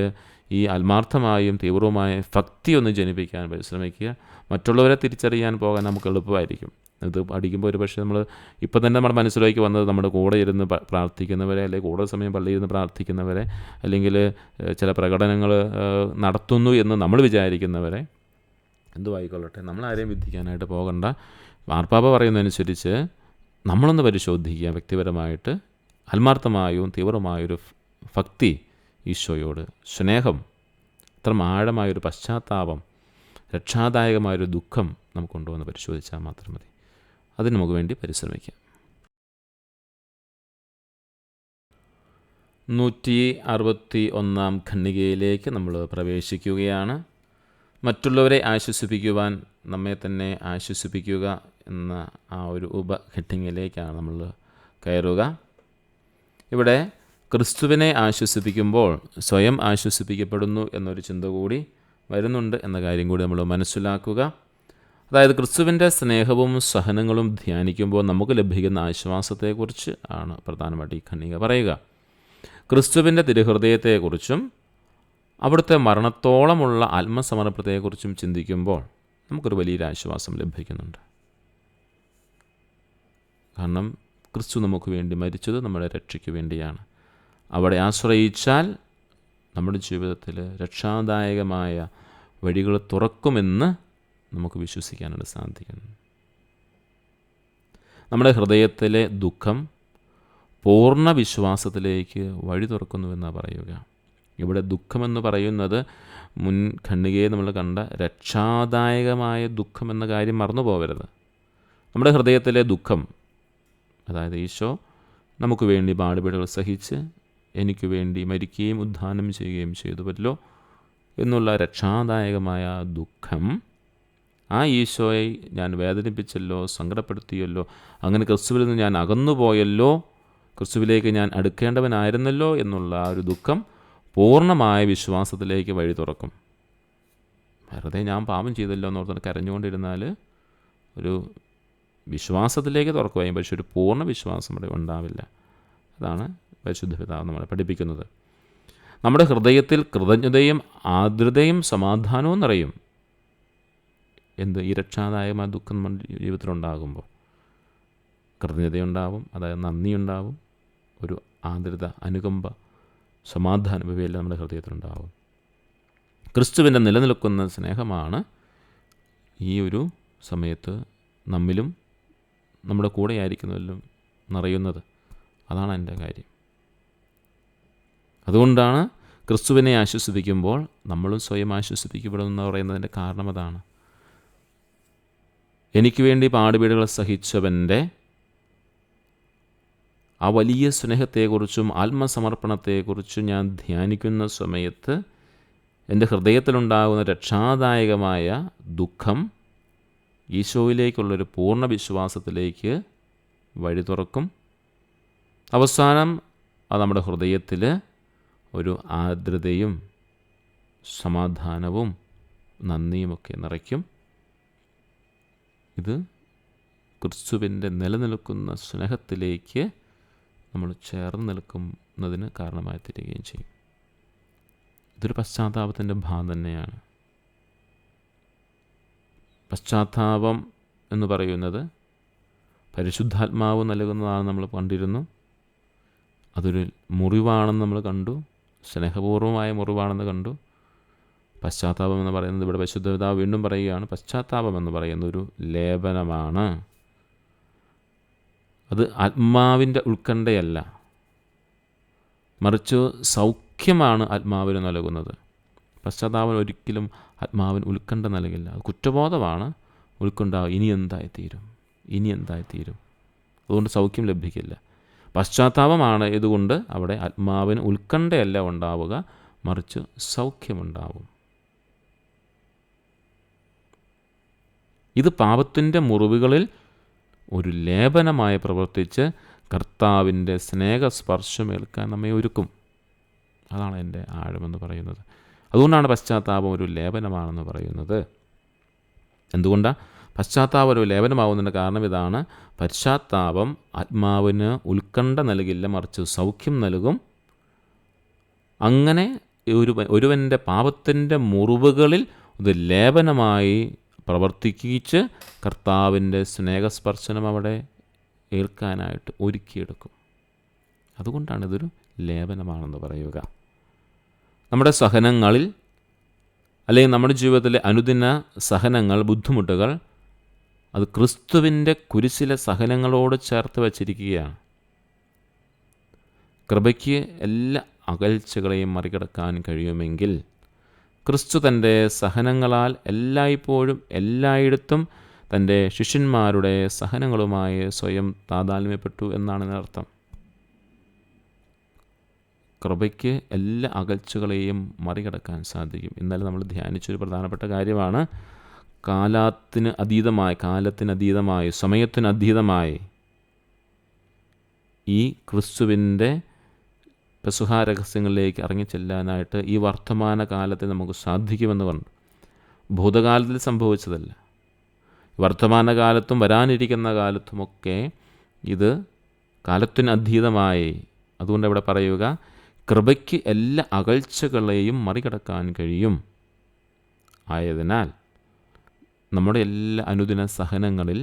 ഈ ആത്മാർത്ഥമായും തീവ്രവുമായ ഭക്തി ഒന്ന് ജനിപ്പിക്കാൻ ശ്രമിക്കുക. മറ്റുള്ളവരെ തിരിച്ചറിയാൻ പോകാൻ നമുക്ക് എളുപ്പമായിരിക്കും. ഇത് പഠിക്കുമ്പോൾ ഒരു പക്ഷേ നമ്മൾ ഇപ്പം തന്നെ നമ്മുടെ മനസ്സിലേക്ക് വന്നത് നമ്മുടെ കൂടെ ഇരുന്ന് പ്രാർത്ഥിക്കുന്നവരെ, അല്ലെങ്കിൽ കൂടുതൽ സമയം പള്ളിയിൽ ഇരുന്ന് പ്രാർത്ഥിക്കുന്നവരെ, അല്ലെങ്കിൽ ചില പ്രകടനങ്ങൾ നടത്തുന്നു എന്ന് നമ്മൾ വിചാരിക്കുന്നവരെ, എന്തുമായിക്കൊള്ളട്ടെ, നമ്മളാരെയും വിധിക്കാനായിട്ട് പോകണ്ട. മാർപ്പാപ്പ പറയുന്നതനുസരിച്ച് നമ്മളൊന്ന് പരിശോധിക്കുക വ്യക്തിപരമായിട്ട്. ആത്മാർത്ഥമായും തീവ്രമായൊരു ഭക്തി ഈശോയോട്, സ്നേഹം, അത്ര ആഴമായൊരു പശ്ചാത്താപം, രക്ഷാദായകമായൊരു ദുഃഖം നമുക്കുണ്ടോ എന്ന് പരിശോധിച്ചാൽ മാത്രം മതി. അതിന് നമുക്ക് വേണ്ടി പരിശ്രമിക്കാം. 161 ഖണ്ഡികയിലേക്ക് നമ്മൾ പ്രവേശിക്കുകയാണ്. മറ്റുള്ളവരെ ആശ്വസിപ്പിക്കുവാൻ നമ്മെ തന്നെ ആശ്വസിപ്പിക്കുക എന്ന ആ ഒരു ഉപഘട്ടിങ്ങിലേക്കാണ് നമ്മൾ കയറുക. ഇവിടെ ക്രിസ്തുവിനെ ആശ്വസിപ്പിക്കുമ്പോൾ സ്വയം ആശ്വസിപ്പിക്കപ്പെടുന്നു എന്നൊരു ചിന്ത കൂടി വരുന്നുണ്ട് എന്ന കാര്യം കൂടി നമ്മൾ മനസ്സിലാക്കുക. അതായത് ക്രിസ്തുവിൻ്റെ സ്നേഹവും സഹനങ്ങളും ധ്യാനിക്കുമ്പോൾ നമുക്ക് ലഭിക്കുന്ന ആശ്വാസത്തെക്കുറിച്ച് ആണ് പ്രധാനമായിട്ട് ഈ ഖണ്ഡിക പറയുക. ക്രിസ്തുവിൻ്റെ തിരുഹൃദയത്തെക്കുറിച്ചും അവിടുത്തെ മരണത്തോളമുള്ള ആത്മസമർപ്പണത്തെക്കുറിച്ചും ചിന്തിക്കുമ്പോൾ നമുക്കൊരു വലിയൊരു ആശ്വാസം ലഭിക്കുന്നുണ്ട്. കാരണം ക്രിസ്തു നമുക്ക് വേണ്ടി മരിച്ചത് നമ്മുടെ രക്ഷയ്ക്ക് വേണ്ടിയാണ്. അവിടെ ആശ്രയിച്ചാൽ നമ്മുടെ ജീവിതത്തിൽ രക്ഷാദായകമായ വഴികൾ തുറക്കുമെന്ന് നമുക്ക് വിശ്വസിക്കാനായിട്ട് സാധിക്കുന്നു. നമ്മുടെ ഹൃദയത്തിലെ ദുഃഖം പൂർണ്ണ വിശ്വാസത്തിലേക്ക് വഴി തുറക്കുന്നുവെന്നാണ് പറയുക. ഇവിടെ ദുഃഖമെന്ന് പറയുന്നത് മുൻ ഖണ്ഡികയെ നമ്മൾ കണ്ട രക്ഷാദായകമായ ദുഃഖം എന്ന കാര്യം മറന്നു പോകരുത്. നമ്മുടെ ഹൃദയത്തിലെ ദുഃഖം, അതായത് ഈശോ നമുക്ക് വേണ്ടി പാടുപീടുകൾ സഹിച്ച് എനിക്ക് വേണ്ടി മരിക്കുകയും ഉദ്ധാനം ചെയ്യുകയും ചെയ്തുവല്ലോ എന്നുള്ള രക്ഷാദായകമായ ദുഃഖം, ആ ഈശോയെ ഞാൻ വേദനിപ്പിച്ചല്ലോ, സങ്കടപ്പെടുത്തിയല്ലോ, അങ്ങനെ ക്രിസ്തുവിൽ നിന്ന് ഞാൻ അകന്നുപോയല്ലോ, ക്രിസ്തുവിലേക്ക് ഞാൻ അടുക്കേണ്ടവനായിരുന്നല്ലോ എന്നുള്ള ആ ഒരു ദുഃഖം പൂർണ്ണമായ വിശ്വാസത്തിലേക്ക് വഴി തുറക്കും. വെറുതെ ഞാൻ പാപം ചെയ്തല്ലോ എന്നോർത്ത് കരഞ്ഞുകൊണ്ടിരുന്നാൽ ഒരു വിശ്വാസത്തിലേക്ക് തുറക്കുകയും പക്ഷേ ഒരു പൂർണ്ണ വിശ്വാസം ഇവിടെ ഉണ്ടാവില്ല. അതാണ് പരിശുദ്ധ പിതാവ് നമ്മളെ പഠിപ്പിക്കുന്നത്. നമ്മുടെ ഹൃദയത്തിൽ കൃതജ്ഞതയും ആർദ്രതയും സമാധാനവും നിറയും. ഈ രക്ഷാദായകമായ ദുഃഖം നമ്മുടെ ജീവിതത്തിലുണ്ടാകുമ്പോൾ കൃതജ്ഞതയുണ്ടാവും, അതായത് നന്ദിയുണ്ടാവും, ഒരു ആർദ്രത, അനുകമ്പ, സമാധാനം ഇവയെല്ലാം നമ്മുടെ ഹൃദയത്തിലുണ്ടാവും. ക്രിസ്തുവിൻ്റെ നിലനിൽക്കുന്ന സ്നേഹമാണ് ഈ ഒരു സമയത്ത് നമ്മിലും നമ്മുടെ കൂടെ ആയിരിക്കുന്നതിലും നിറയുന്നത്. അതാണ് എൻ്റെ കാര്യം. അതുകൊണ്ടാണ് ക്രിസ്തുവിനെ ആശ്വസിപ്പിക്കുമ്പോൾ നമ്മളും സ്വയം ആശ്വസിപ്പിക്കപ്പെടുമെന്ന് പറയുന്നതിൻ്റെ കാരണം അതാണ്. എനിക്ക് വേണ്ടി പാടുപീടുകൾ സഹിച്ചവൻ്റെ ആ വലിയ സ്നേഹത്തെക്കുറിച്ചും ആത്മസമർപ്പണത്തെക്കുറിച്ചും ഞാൻ ധ്യാനിക്കുന്ന സമയത്ത് എൻ്റെ ഹൃദയത്തിലുണ്ടാകുന്ന രക്ഷാദായകമായ ദുഃഖം ഈശോയിലേക്കുള്ളൊരു പൂർണ്ണ വിശ്വാസത്തിലേക്ക് വഴി തുറക്കും. അവസാനം അത് നമ്മുടെ ഹൃദയത്തിൽ ഒരു ആർദ്രതയും സമാധാനവും നന്ദിയുമൊക്കെ നിറയ്ക്കും. ഇത് ക്രിസ്തുവിൻ്റെ നിലനിൽക്കുന്ന സ്നേഹത്തിലേക്ക് നമ്മൾ ചേർന്ന് നിൽക്കുന്നതിന് കാരണമായി തീരുകയും ചെയ്യും. ഇതൊരു പശ്ചാത്താപത്തിൻ്റെ ഭാഗം തന്നെയാണ്. പശ്ചാത്താപം എന്ന് പറയുന്നത് പരിശുദ്ധാത്മാവ് നൽകുന്നതാണെന്ന് നമ്മൾ കണ്ടിരുന്നു. അതൊരു മുറിവാണെന്ന് നമ്മൾ കണ്ടു, സ്നേഹപൂർവമായ മുറിവാണെന്ന് കണ്ടു. പശ്ചാത്താപം എന്ന് പറയുന്നത് ഇവിടെ പരിശുദ്ധ പിതാവ് വീണ്ടും പറയുകയാണ്, പശ്ചാത്താപം എന്ന് പറയുന്നൊരു ലേപനമാണ്. അത് ആത്മാവിൻ്റെ ഉത്കണ്ഠയല്ല, മറിച്ച് സൗഖ്യമാണ് ആത്മാവിന് നൽകുന്നത്. പശ്ചാത്താപം ഒരിക്കലും ആത്മാവിന് ഉത്കണ്ഠ നൽകില്ല, അത് കുറ്റബോധമാണ്. ഉത്കണ്ഠ ഇനി എന്തായിത്തീരും, അതുകൊണ്ട് സൗഖ്യം ലഭിക്കില്ല. പശ്ചാത്താപമാണ് ഇതുകൊണ്ട് അവിടെ ആത്മാവിന് ഉത്കണ്ഠയല്ല ഉണ്ടാവുക, മറിച്ച് സൗഖ്യമുണ്ടാവും. ഇത് പാപത്തിൻ്റെ മുറിവുകളിൽ ഒരു ലേപനമായി പ്രവർത്തിച്ച് കർത്താവിൻ്റെ സ്നേഹസ്പർശമേൽക്കാൻ നമ്മെ ഒരുക്കും. അതാണ് എൻ്റെ ആഴമെന്ന് പറയുന്നത്. അതുകൊണ്ടാണ് പശ്ചാത്താപം ഒരു ലേപനമാണെന്ന് പറയുന്നത്. എന്തുകൊണ്ടാണ് പശ്ചാത്താപം ഒരു ലേപനമാവുന്നതിൻ്റെ കാരണം ഇതാണ്. പശ്ചാത്താപം ആത്മാവിന് ഉത്കണ്ഠ നൽകില്ല, മറിച്ച് സൗഖ്യം നൽകും. അങ്ങനെ ഒരുവൻ്റെ പാപത്തിൻ്റെ മുറിവുകളിൽ ഇത് ലേപനമായി പ്രവർത്തിക്കിച്ച് കർത്താവിൻ്റെ സ്നേഹസ്പർശനം അവിടെ ഏൽക്കാനായിട്ട് ഒരുക്കിയെടുക്കും. അതുകൊണ്ടാണ് ഇതൊരു ലേപനമാണെന്ന് പറയുക. നമ്മുടെ സഹനങ്ങളിൽ അല്ലെങ്കിൽ നമ്മുടെ ജീവിതത്തിലെ അനുദിന സഹനങ്ങൾ, ബുദ്ധിമുട്ടുകൾ, അത് ക്രിസ്തുവിൻ്റെ കുരിശിലെ സഹനങ്ങളോട് ചേർത്ത് വച്ചിരിക്കുകയാണ്. കൃപയ്ക്ക് എല്ലാ അകൽച്ചകളെയും മറികടക്കാൻ കഴിയുമെങ്കിൽ ക്രിസ്തു തൻ്റെ സഹനങ്ങളാൽ എല്ലായ്പ്പോഴും എല്ലായിടത്തും തൻ്റെ ശിഷ്യന്മാരുടെ സഹനങ്ങളുമായി സ്വയം താതാത്മ്യപ്പെട്ടു എന്നാണ് ഇതിനർത്ഥം. കൃപയ്ക്ക് എല്ലാ അകൽച്ചകളെയും മറികടക്കാൻ സാധിക്കും. ഇന്നലെ നമ്മൾ ധ്യാനിച്ചൊരു പ്രധാനപ്പെട്ട കാര്യമാണ്, കാലത്തിനതീതമായി സമയത്തിനതീതമായി ഈ ക്രിസ്തുവിൻ്റെ പെസഹ രഹസ്യങ്ങളിലേക്ക് ഇറങ്ങിച്ചെല്ലാനായിട്ട് ഈ വർത്തമാന കാലത്തിൽ നമുക്ക് സാധിക്കുമെന്ന് കണ്ടു. ഭൂതകാലത്തിൽ സംഭവിച്ചതല്ല, വർത്തമാനകാലത്തും വരാനിരിക്കുന്ന കാലത്തുമൊക്കെ ഇത് കാലത്തിനതീതമായി. അതുകൊണ്ട് ഇവിടെ പറയുക, കൃപയ്ക്ക് എല്ലാ അകൽച്ചകളെയും മറികടക്കാൻ കഴിയും. ആയതിനാൽ നമ്മുടെ എല്ലാ അനുദിന സഹനങ്ങളിൽ,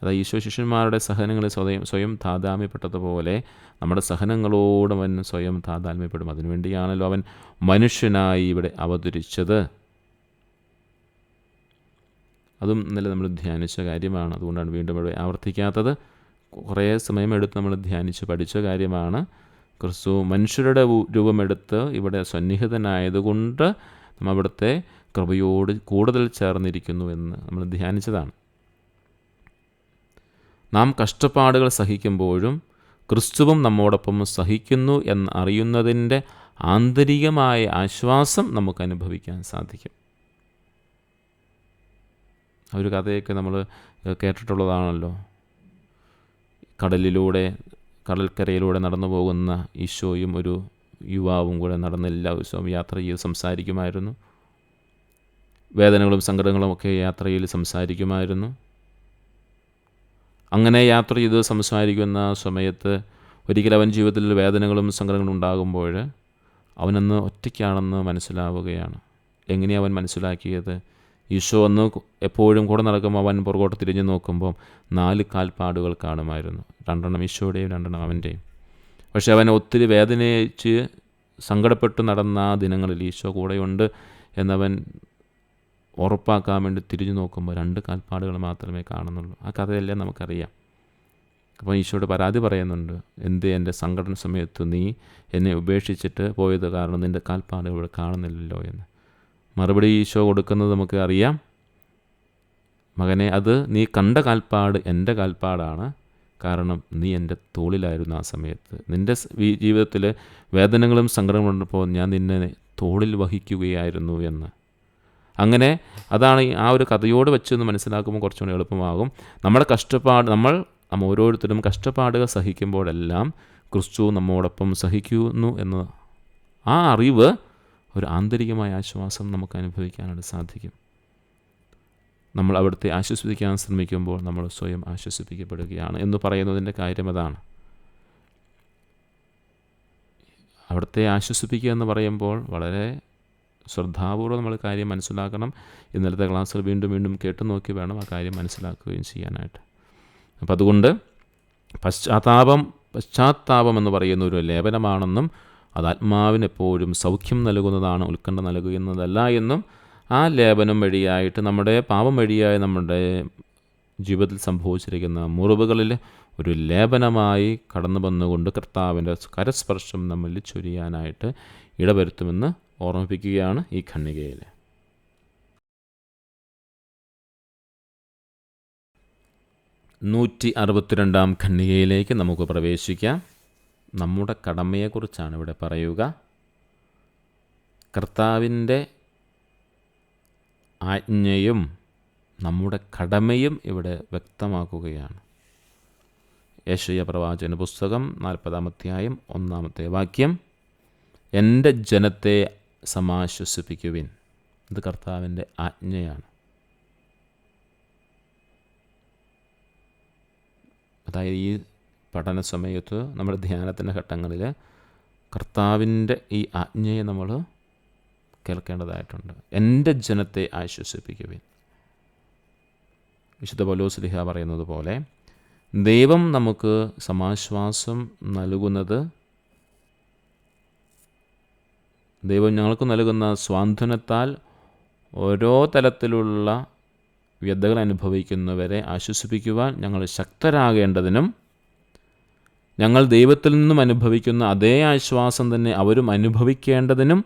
അതായത് ഈശോ ശിഷ്യന്മാരുടെ സഹനങ്ങളിൽ സ്വയം താതാമ്യപ്പെട്ടതുപോലെ നമ്മുടെ സഹനങ്ങളോടും അവൻ സ്വയം താതാത്മ്യപ്പെടും. അതിനുവേണ്ടിയാണല്ലോ അവൻ മനുഷ്യനായി ഇവിടെ അവതരിച്ചത്. അതും ഇന്നലെ നമ്മൾ ധ്യാനിച്ച കാര്യമാണ്. അതുകൊണ്ടാണ് വീണ്ടും ഇവിടെ ആവർത്തിക്കാത്തത്. കുറേ സമയമെടുത്ത് നമ്മൾ ധ്യാനിച്ച് പഠിച്ച കാര്യമാണ്. ക്രിസ്തു മനുഷ്യരുടെ രൂപമെടുത്ത് ഇവിടെ സന്നിഹിതനായതുകൊണ്ട് നമ്മൾ അവിടുത്തെ കൃപയോട് കൂടുതൽ ചേർന്നിരിക്കുന്നു എന്ന് നമ്മൾ ധ്യാനിച്ചതാണ്. നാം കഷ്ടപ്പാടുകൾ സഹിക്കുമ്പോഴും ക്രിസ്തുവും നമ്മോടൊപ്പം സഹിക്കുന്നു എന്ന് അറിയുന്നതിൻ്റെ ആന്തരികമായ ആശ്വാസം നമുക്ക് അനുഭവിക്കാൻ സാധിക്കും. ഒരു കഥയൊക്കെ നമ്മൾ കേട്ടിട്ടുള്ളതാണല്ലോ. കടൽക്കരയിലൂടെ നടന്നു പോകുന്ന ഈശോയും ഒരു യുവാവും കൂടെ നടന്ന് എല്ലാ ദിവസവും യാത്ര ചെയ്ത് സംസാരിക്കുമായിരുന്നു. വേദനകളും സങ്കടങ്ങളും ഒക്കെ യാത്രയിൽ സംസാരിക്കുമായിരുന്നു. അങ്ങനെ യാത്ര ചെയ്ത് സംസാരിക്കുന്ന സമയത്ത് ഒരിക്കൽ അവൻ ജീവിതത്തിൽ വേദനകളും സങ്കടങ്ങളും ഉണ്ടാകുമ്പോൾ അവനന്ന് ഒറ്റയ്ക്കാണെന്ന് മനസ്സിലാവുകയാണ്. എങ്ങനെയാണ് അവൻ മനസ്സിലാക്കിയത്? ഈശോ ഒന്ന് എപ്പോഴും കൂടെ നടക്കുമ്പോൾ അവൻ പുറകോട്ട് തിരിഞ്ഞു നോക്കുമ്പോൾ 4 കാൽപ്പാടുകൾ കാണുമായിരുന്നു. 2 ഈശോയുടെയും 2 അവൻ്റെയും. പക്ഷെ അവൻ ഒത്തിരി വേദനിച്ച് സങ്കടപ്പെട്ട് നടന്ന ആ ദിനങ്ങളിൽ ഈശോ കൂടെയുണ്ട് എന്നവൻ ഉറപ്പാക്കാൻ വേണ്ടി തിരിഞ്ഞു നോക്കുമ്പോൾ 2 കാൽപ്പാടുകൾ മാത്രമേ കാണുന്നുള്ളൂ. ആ കഥയെല്ലാം നമുക്കറിയാം. അപ്പോൾ ഈശോയോട് പരാതി പറയുന്നുണ്ട്, എന്തേ എൻ്റെ സങ്കടന സമയത്ത് നീ എന്നെ ഉപേക്ഷിച്ചിട്ട് പോയത് കാരണം നിൻ്റെ കാൽപ്പാടുകൾ ഇവിടെ കാണുന്നില്ലല്ലോ എന്ന്. മറുപടി ഈശോ കൊടുക്കുന്നത് നമുക്ക് അറിയാം, മകനെ, അത് നീ കണ്ട കാൽപ്പാട് എൻ്റെ കാൽപ്പാടാണ്. കാരണം നീ എൻ്റെ തോളിലായിരുന്നു ആ സമയത്ത്. നിൻ്റെ ജീവിതത്തിൽ വേദനകളും സങ്കടങ്ങളും ഉള്ളപ്പോൾ ഞാൻ നിന്നെ തോളിൽ വഹിക്കുകയായിരുന്നു എന്ന്. അങ്ങനെ അതാണ് ആ ഒരു കഥയോട് വെച്ചൊന്ന് മനസ്സിലാക്കുമ്പോൾ കുറച്ചുകൂടി എളുപ്പമാകും. നമ്മുടെ കഷ്ടപ്പാട് നമ്മൾ ഓരോരുത്തരും കഷ്ടപ്പാടുകൾ സഹിക്കുമ്പോഴെല്ലാം ക്രിസ്തു നമ്മോടൊപ്പം സഹിക്കുന്നു എന്ന് ആ അറിവ് ഒരു ആന്തരികമായ ആശ്വാസം നമുക്ക് അനുഭവിക്കാനായിട്ട് സാധിക്കും. നമ്മൾ അവിടുത്തെ ആശ്വസിപ്പിക്കാൻ ശ്രമിക്കുമ്പോൾ നമ്മൾ സ്വയം ആശ്വസിപ്പിക്കപ്പെടുകയാണ് എന്ന് പറയുന്നതിൻ്റെ കാര്യം അതാണ്. അവിടുത്തെ ആശ്വസിപ്പിക്കുക എന്ന് പറയുമ്പോൾ വളരെ ശ്രദ്ധാപൂർവ്വം നമ്മൾ കാര്യം മനസ്സിലാക്കണം. ഇന്നലത്തെ ക്ലാസ്സിൽ വീണ്ടും വീണ്ടും കേട്ടു നോക്കി വേണം ആ കാര്യം മനസ്സിലാക്കുകയും ചെയ്യാനായിട്ട്. അപ്പം അതുകൊണ്ട് പശ്ചാത്താപം എന്ന് പറയുന്ന ഒരു ലേപനമാണെന്നും അത് ആത്മാവിന് എപ്പോഴും സൗഖ്യം നൽകുന്നതാണ്, ഉത്കണ്ഠ നൽകുന്നതല്ല എന്നും ആ ലേപനം വഴിയായിട്ട് നമ്മുടെ പാപം വഴിയായി നമ്മുടെ ജീവിതത്തിൽ സംഭവിച്ചിരിക്കുന്ന മുറിവുകളിൽ ഒരു ലേപനമായി കടന്നു വന്നുകൊണ്ട് കർത്താവിൻ്റെ കരസ്പർശം നമ്മളിൽ ചൊരിയാനായിട്ട് ഇടവരുത്തുമെന്ന് ഓർമ്മിപ്പിക്കുകയാണ് ഈ ഖണ്ഡികയിൽ. നൂറ്റി 62 ഖണ്ഡികയിലേക്ക് നമുക്ക് പ്രവേശിക്കാം. നമ്മുടെ കടമയെക്കുറിച്ചാണ് ഇവിടെ പറയുക. കർത്താവിൻ്റെ ആജ്ഞയും നമ്മുടെ കടമയും ഇവിടെ വ്യക്തമാക്കുകയാണ്. യെശയ്യാ പ്രവാചകന്റെ പുസ്തകം 40-ാം അധ്യായം 1-ാമത്തെ വാക്യം, എൻ്റെ ജനത്തെ സമാശ്വസിപ്പിക്കുവിൻ. ഇത് കർത്താവിൻ്റെ ആജ്ഞയാണ്. അതായത് ഈ പഠന സമയത്ത് നമ്മുടെ ധ്യാനത്തിൻ്റെ ഘട്ടങ്ങളിൽ കർത്താവിൻ്റെ ഈ ആജ്ഞയെ നമ്മൾ കേൾക്കേണ്ടതായിട്ടുണ്ട്. എൻ്റെ ജനത്തെ ആശ്വസിപ്പിക്കുവിൻ. വിശുദ്ധ പൗലോസ് പറയുന്നത് പോലെ ദൈവം നമുക്ക് സമാശ്വാസം നൽകുന്നത്, ദൈവം ഞങ്ങൾക്ക് നൽകുന്ന സ്വാന്തനത്താൽ ഓരോ തലത്തിലുള്ള വ്യതകൾ അനുഭവിക്കുന്നവരെ ആശ്വസിപ്പിക്കുവാൻ ഞങ്ങൾ ശക്തരാകേണ്ടതിനും ഞങ്ങൾ ദൈവത്തിൽ നിന്നും അനുഭവിക്കുന്ന അതേ ആശ്വാസം തന്നെ അവരും അനുഭവിക്കേണ്ടതിനും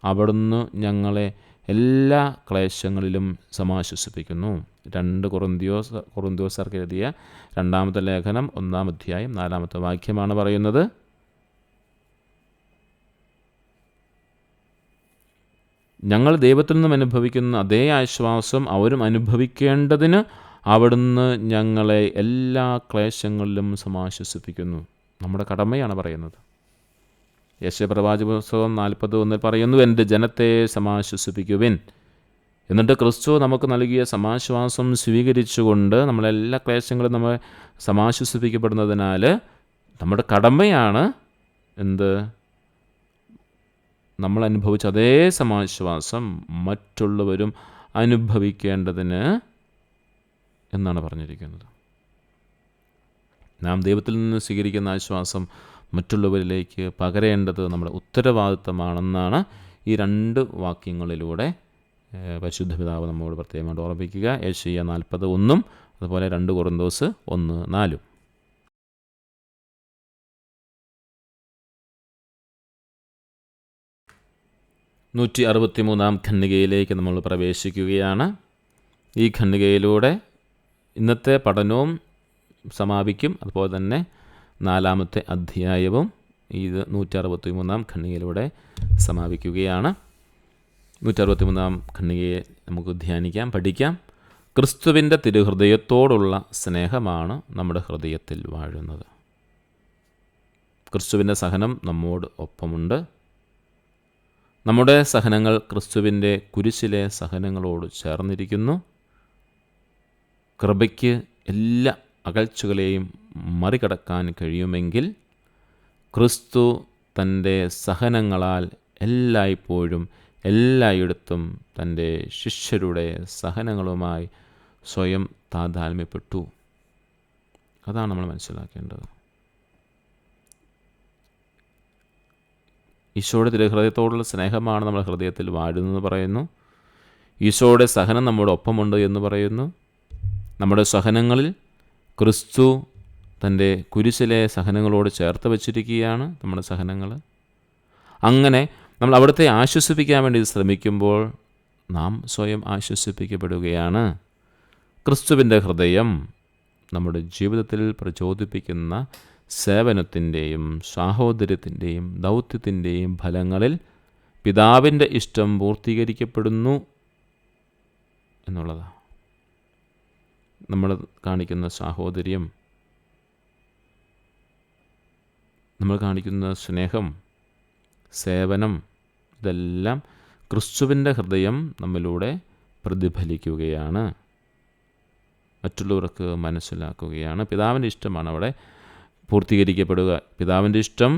അവിടുന്ന് ഞങ്ങളെ എല്ലാ ക്ലേശങ്ങളിലും സമാശ്വസിപ്പിക്കുന്നു. 2 കൊറിന്തോസ്യർക്ക് എഴുതിയ 2-ാമത്തെ ലേഖനം 1-ാം അധ്യായം 4-ാമത്തെ വാക്യമാണ് പറയുന്നത്. ഞങ്ങൾ ദൈവത്തിൽ നിന്നും അനുഭവിക്കുന്ന അതേ ആശ്വാസം അവരും അനുഭവിക്കേണ്ടതിന് അവിടുന്ന് ഞങ്ങളെ എല്ലാ ക്ലേശങ്ങളിലും സമാശ്വസിപ്പിക്കുന്നു. നമ്മുടെ കടമയാണ് പറയുന്നത്. യെശയ്യാ പ്രവാചക പുസ്തകം 40:1 പറയുന്നു, എൻ്റെ ജനത്തെ സമാശ്വസിപ്പിക്കുവിൻ. എന്നിട്ട് ക്രിസ്തു നമുക്ക് നൽകിയ സമാശ്വാസം സ്വീകരിച്ചുകൊണ്ട് നമ്മളെല്ലാ ക്ലേശങ്ങളും നമ്മൾ സമാശ്വസിപ്പിക്കപ്പെടുന്നതിനാൽ നമ്മുടെ കടമയാണ് എന്ത്? നമ്മൾ അനുഭവിച്ച അതേ സമാശ്വാസം മറ്റുള്ളവരും അനുഭവിക്കേണ്ടതിന് എന്നാണ് പറഞ്ഞിരിക്കുന്നത്. നാം ദൈവത്തിൽ നിന്ന് സ്വീകരിക്കുന്ന ആശ്വാസം മറ്റുള്ളവരിലേക്ക് പകരേണ്ടത് നമ്മുടെ ഉത്തരവാദിത്തമാണെന്നാണ് ഈ 2 വാക്യങ്ങളിലൂടെ പരിശുദ്ധ പിതാവ് നമ്മോട് പ്രത്യേകമായിട്ട് ഓർമ്മിപ്പിക്കുക. യെശയ്യാ 40:1 അതുപോലെ 2 കൊറിന്തോസ് 1:4. നൂറ്റി 63-ാം ഖണ്ഡികയിലേക്ക് നമ്മൾ പ്രവേശിക്കുകയാണ്. ഈ ഖണ്ഡികയിലൂടെ ഇന്നത്തെ പഠനവും സമാപിക്കും. അതുപോലെ തന്നെ 4-ാമത്തെ അധ്യായവും ഇത് 163-ാം ഖണ്ഡികയിലൂടെ സമാപിക്കുകയാണ്. 163-ാം ഖണ്ഡികയെ നമുക്ക് ധ്യാനിക്കാം, പഠിക്കാം. ക്രിസ്തുവിൻ്റെ തിരുഹൃദയത്തോടുള്ള സ്നേഹമാണ് നമ്മുടെ ഹൃദയത്തിൽ വാഴുന്നത്. ക്രിസ്തുവിൻ്റെ സഹനം നമ്മോട് ഒപ്പമുണ്ട്. നമ്മുടെ സഹനങ്ങൾ ക്രിസ്തുവിൻ്റെ കുരിശിലെ സഹനങ്ങളോട് ചേർന്നിരിക്കുന്നു. കൃപയ്ക്ക് എല്ലാ അകൽച്ചകളെയും മറികടക്കാൻ കഴിയുമെങ്കിൽ ക്രിസ്തു തൻ്റെ സഹനങ്ങളാൽ എല്ലായ്പ്പോഴും എല്ലായിടത്തും തൻ്റെ ശിഷ്യരുടെ സഹനങ്ങളുമായി സ്വയം താതാത്മ്യപ്പെട്ടു. അതാണ് നമ്മൾ മനസ്സിലാക്കേണ്ടത്. ഈശോയുടെ തിരുഹൃദയത്തോടുള്ള സ്നേഹമാണ് നമ്മുടെ ഹൃദയത്തിൽ വാഴുന്നതെന്ന് പറയുന്നു. ഈശോയുടെ സഹനം നമ്മുടെ ഒപ്പമുണ്ട് എന്ന് പറയുന്നു. നമ്മുടെ സഹനങ്ങളിൽ ക്രിസ്തു തൻ്റെ കുരിശിലെ സഹനങ്ങളോട് ചേർത്ത് വച്ചിരിക്കുകയാണ് നമ്മുടെ സഹനങ്ങൾ. അങ്ങനെ നമ്മൾ അവിടുത്തെ ആശ്വസിപ്പിക്കാൻ വേണ്ടി ശ്രമിക്കുമ്പോൾ നാം സ്വയം ആശ്വസിപ്പിക്കപ്പെടുകയാണ്. ക്രിസ്തുവിൻ്റെ ഹൃദയം നമ്മുടെ ജീവിതത്തിൽ പ്രചോദിപ്പിക്കുന്ന സേവനത്തിൻ്റെയും സാഹോദര്യത്തിൻ്റെയും ദൗത്യത്തിൻ്റെയും ഫലങ്ങളിൽ പിതാവിൻ്റെ ഇഷ്ടം പൂർത്തീകരിക്കപ്പെടുന്നു എന്നുള്ളതാണ്. നമ്മൾ കാണിക്കുന്ന സാഹോദര്യം, നമ്മൾ കാണിക്കുന്ന സ്നേഹം, സേവനം, ഇതെല്ലാം ക്രിസ്തുവിൻ്റെ ഹൃദയം നമ്മിലൂടെ പ്രതിഫലിക്കുകയാണ്, മറ്റുള്ളവർക്ക് മനസ്സിലാക്കുകയാണ്. പിതാവിൻ്റെ ഇഷ്ടമാണ് അവിടെ പൂർത്തീകരിക്കപ്പെടുക. പിതാവിൻ്റെ ഇഷ്ടം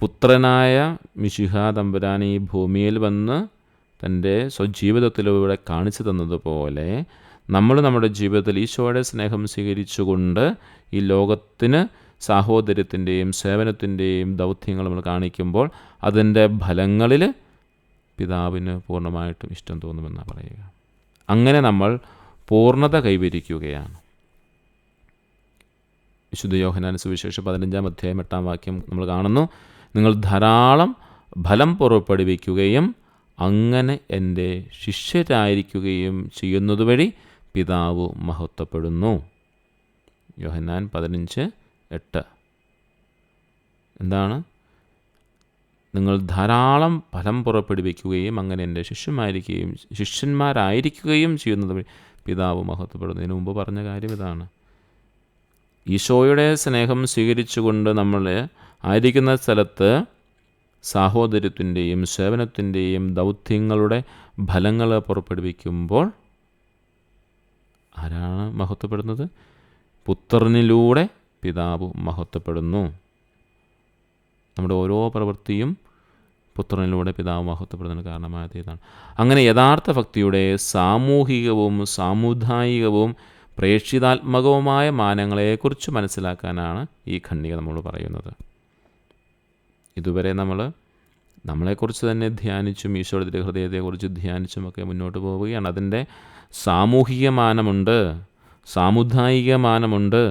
പുത്രനായ മിശിഹാ തമ്പുരാൻ ഈ ഭൂമിയിൽ വന്ന് തൻ്റെ സ്വജീവിതത്തിലൂടെ കാണിച്ചു തന്നതുപോലെ നമ്മൾ നമ്മുടെ ജീവിതത്തിൽ ഈശോയുടെ സ്നേഹം സ്വീകരിച്ചുകൊണ്ട് ഈ ലോകത്തിന് സാഹോദര്യത്തിൻ്റെയും സേവനത്തിൻ്റെയും ദൗത്യങ്ങൾ നമ്മൾ കാണിക്കുമ്പോൾ അതിൻ്റെ ഫലങ്ങളിൽ പിതാവിന് പൂർണ്ണമായിട്ടും ഇഷ്ടം തോന്നുമെന്നാണ് പറയുക. അങ്ങനെ നമ്മൾ പൂർണ്ണത കൈവരിക്കുകയാണ്. വിശുദ്ധ യോഹന്നാൻ സുവിശേഷം 15-ാം അധ്യായം 8-ാം വാക്യം നമ്മൾ കാണുന്നു, നിങ്ങൾ ധാരാളം ഫലം പുറപ്പെടുവിക്കുകയും അങ്ങനെ എൻ്റെ ശിഷ്യരായിരിക്കുകയും ചെയ്യുന്നതുവഴി പിതാവ് മഹത്വപ്പെടുന്നു. യോഹന്നാൻ 15:8. എന്താണ്? നിങ്ങൾ ധാരാളം ഫലം പുറപ്പെടുവിക്കുകയും അങ്ങനെ എൻ്റെ ശിഷ്യന്മാരായിരിക്കുകയും ചെയ്യുന്നത് വഴി പിതാവ് മഹത്വപ്പെടുന്നതിന് മുമ്പ് പറഞ്ഞ കാര്യം ഇതാണ്. ഈശോയുടെ സ്നേഹം സ്വീകരിച്ചുകൊണ്ട് നമ്മൾ ആയിരിക്കുന്ന സ്ഥലത്ത് സാഹോദര്യത്തിൻ്റെയും സേവനത്തിൻ്റെയും ദൗത്യങ്ങളുടെ ഫലങ്ങൾ പുറപ്പെടുവിക്കുമ്പോൾ ആരാണ് മഹത്വപ്പെടുന്നത്? പുത്രനിലൂടെ പിതാവ് മഹത്വപ്പെടുന്നു. നമ്മുടെ ഓരോ പ്രവൃത്തിയും പുത്രനിലൂടെ പിതാവ് മഹത്വപ്പെടുന്നതിന് കാരണമായത് ഇതാണ്. അങ്ങനെ യഥാർത്ഥ ഭക്തിയുടെ സാമൂഹികവും സാമുദായികവും പ്രേക്ഷിതാത്മകവുമായ മാനങ്ങളെക്കുറിച്ച് മനസ്സിലാക്കാനാണ് ഈ ഖണ്ഡിക നമ്മൾ പറയുന്നത്. ഇതുവരെ നമ്മളെക്കുറിച്ച് തന്നെ ധ്യാനിച്ചും ഈശോയുടെ തിരുഹൃദയത്തെക്കുറിച്ച് ധ്യാനിച്ചുമൊക്കെ മുന്നോട്ട് പോവുകയാണ്. അതിൻ്റെ സാമൂഹിക മാനമുണ്ട്, സാമുദായിക മാനമുണ്ട്,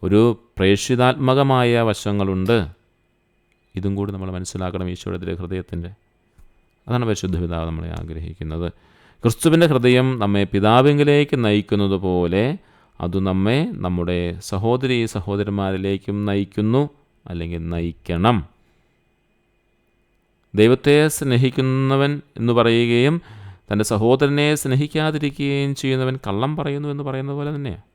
ഒരു പ്രേക്ഷിതാത്മകമായ വശങ്ങളുണ്ട്. ഇതും കൂടി നമ്മൾ മനസ്സിലാക്കണം ഈശോയുടെ തിരുഹൃദയത്തിൻ്റെ. അതാണ് പരിശുദ്ധ പിതാവ് നമ്മളെ ആഗ്രഹിക്കുന്നത്. ക്രിസ്തുവിൻ്റെ ഹൃദയം നമ്മെ പിതാവിലേക്ക് നയിക്കുന്നത് പോലെ അത് നമ്മെ നമ്മുടെ സഹോദരീ സഹോദരന്മാരിലേക്കും നയിക്കുന്നു, അല്ലെങ്കിൽ നയിക്കണം. ദൈവത്തെ സ്നേഹിക്കുന്നവൻ എന്ന് പറയുകയും തൻ്റെ സഹോദരനെ സ്നേഹിക്കാതിരിക്കുകയും ചെയ്യുന്നവൻ കള്ളം പറയുന്നു എന്ന് പറയുന്നത് പോലെ തന്നെയാണ്.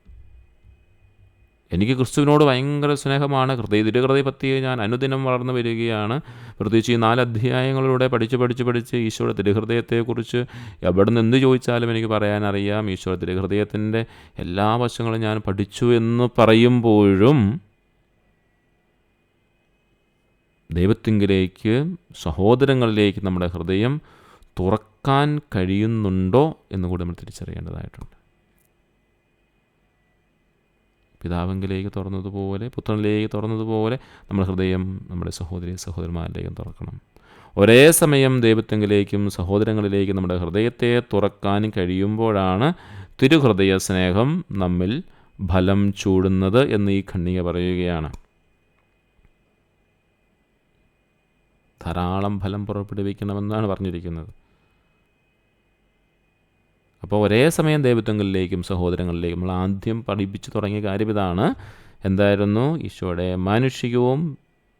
എനിക്ക് ക്രിസ്തുവിനോട് ഭയങ്കര സ്നേഹമാണ്, തിരുഹൃദയപത്തി ഞാൻ അനുദിനം വളർന്നു വരികയാണ്. പ്രത്യേകിച്ച് ഈ 4 അധ്യായങ്ങളിലൂടെ പഠിച്ച് ഈശോയുടെ തിരുഹൃദയത്തെക്കുറിച്ച് എവിടെ നിന്ന് എന്ത് ചോദിച്ചാലും എനിക്ക് പറയാനറിയാം. ഈശോയുടെ തിരുഹൃദയത്തിൻ്റെ എല്ലാ വശങ്ങളും ഞാൻ പഠിച്ചു എന്ന് പറയുമ്പോഴും ദൈവത്തിങ്കിലേക്ക്, സഹോദരങ്ങളിലേക്ക് നമ്മുടെ ഹൃദയം തുറക്കാൻ കഴിയുന്നുണ്ടോ എന്നുകൂടി നമ്മൾ തിരിച്ചറിയേണ്ടതായിട്ടുണ്ട്. പിതാവിലേക്ക് തുറന്നതുപോലെ, പുത്രനിലേക്ക് തുറന്നതുപോലെ നമ്മൾ ഹൃദയം നമ്മുടെ സഹോദരന്മാരിലേക്കും തുറക്കണം. ഒരേ സമയം ദൈവത്തിങ്കിലേക്കും സഹോദരങ്ങളിലേക്കും നമ്മുടെ ഹൃദയത്തെ തുറക്കാൻ കഴിയുമ്പോഴാണ് തിരുഹൃദയ സ്നേഹം നമ്മിൽ ഫലം ചൂടുന്നത് എന്ന് ഈ ഖണ്ഡിക പറയുകയാണ്. ധാരാളം ഫലം പുറപ്പെടുവിക്കണമെന്നാണ് പറഞ്ഞിരിക്കുന്നത്. അപ്പോൾ ഒരേ സമയം ദൈവത്വങ്ങളിലേക്കും സഹോദരങ്ങളിലേക്കും നമ്മൾ ആദ്യം പഠിപ്പിച്ചു തുടങ്ങിയ കാര്യം ഇതാണ്. എന്തായിരുന്നു? ഈശോയുടെ മാനുഷികവും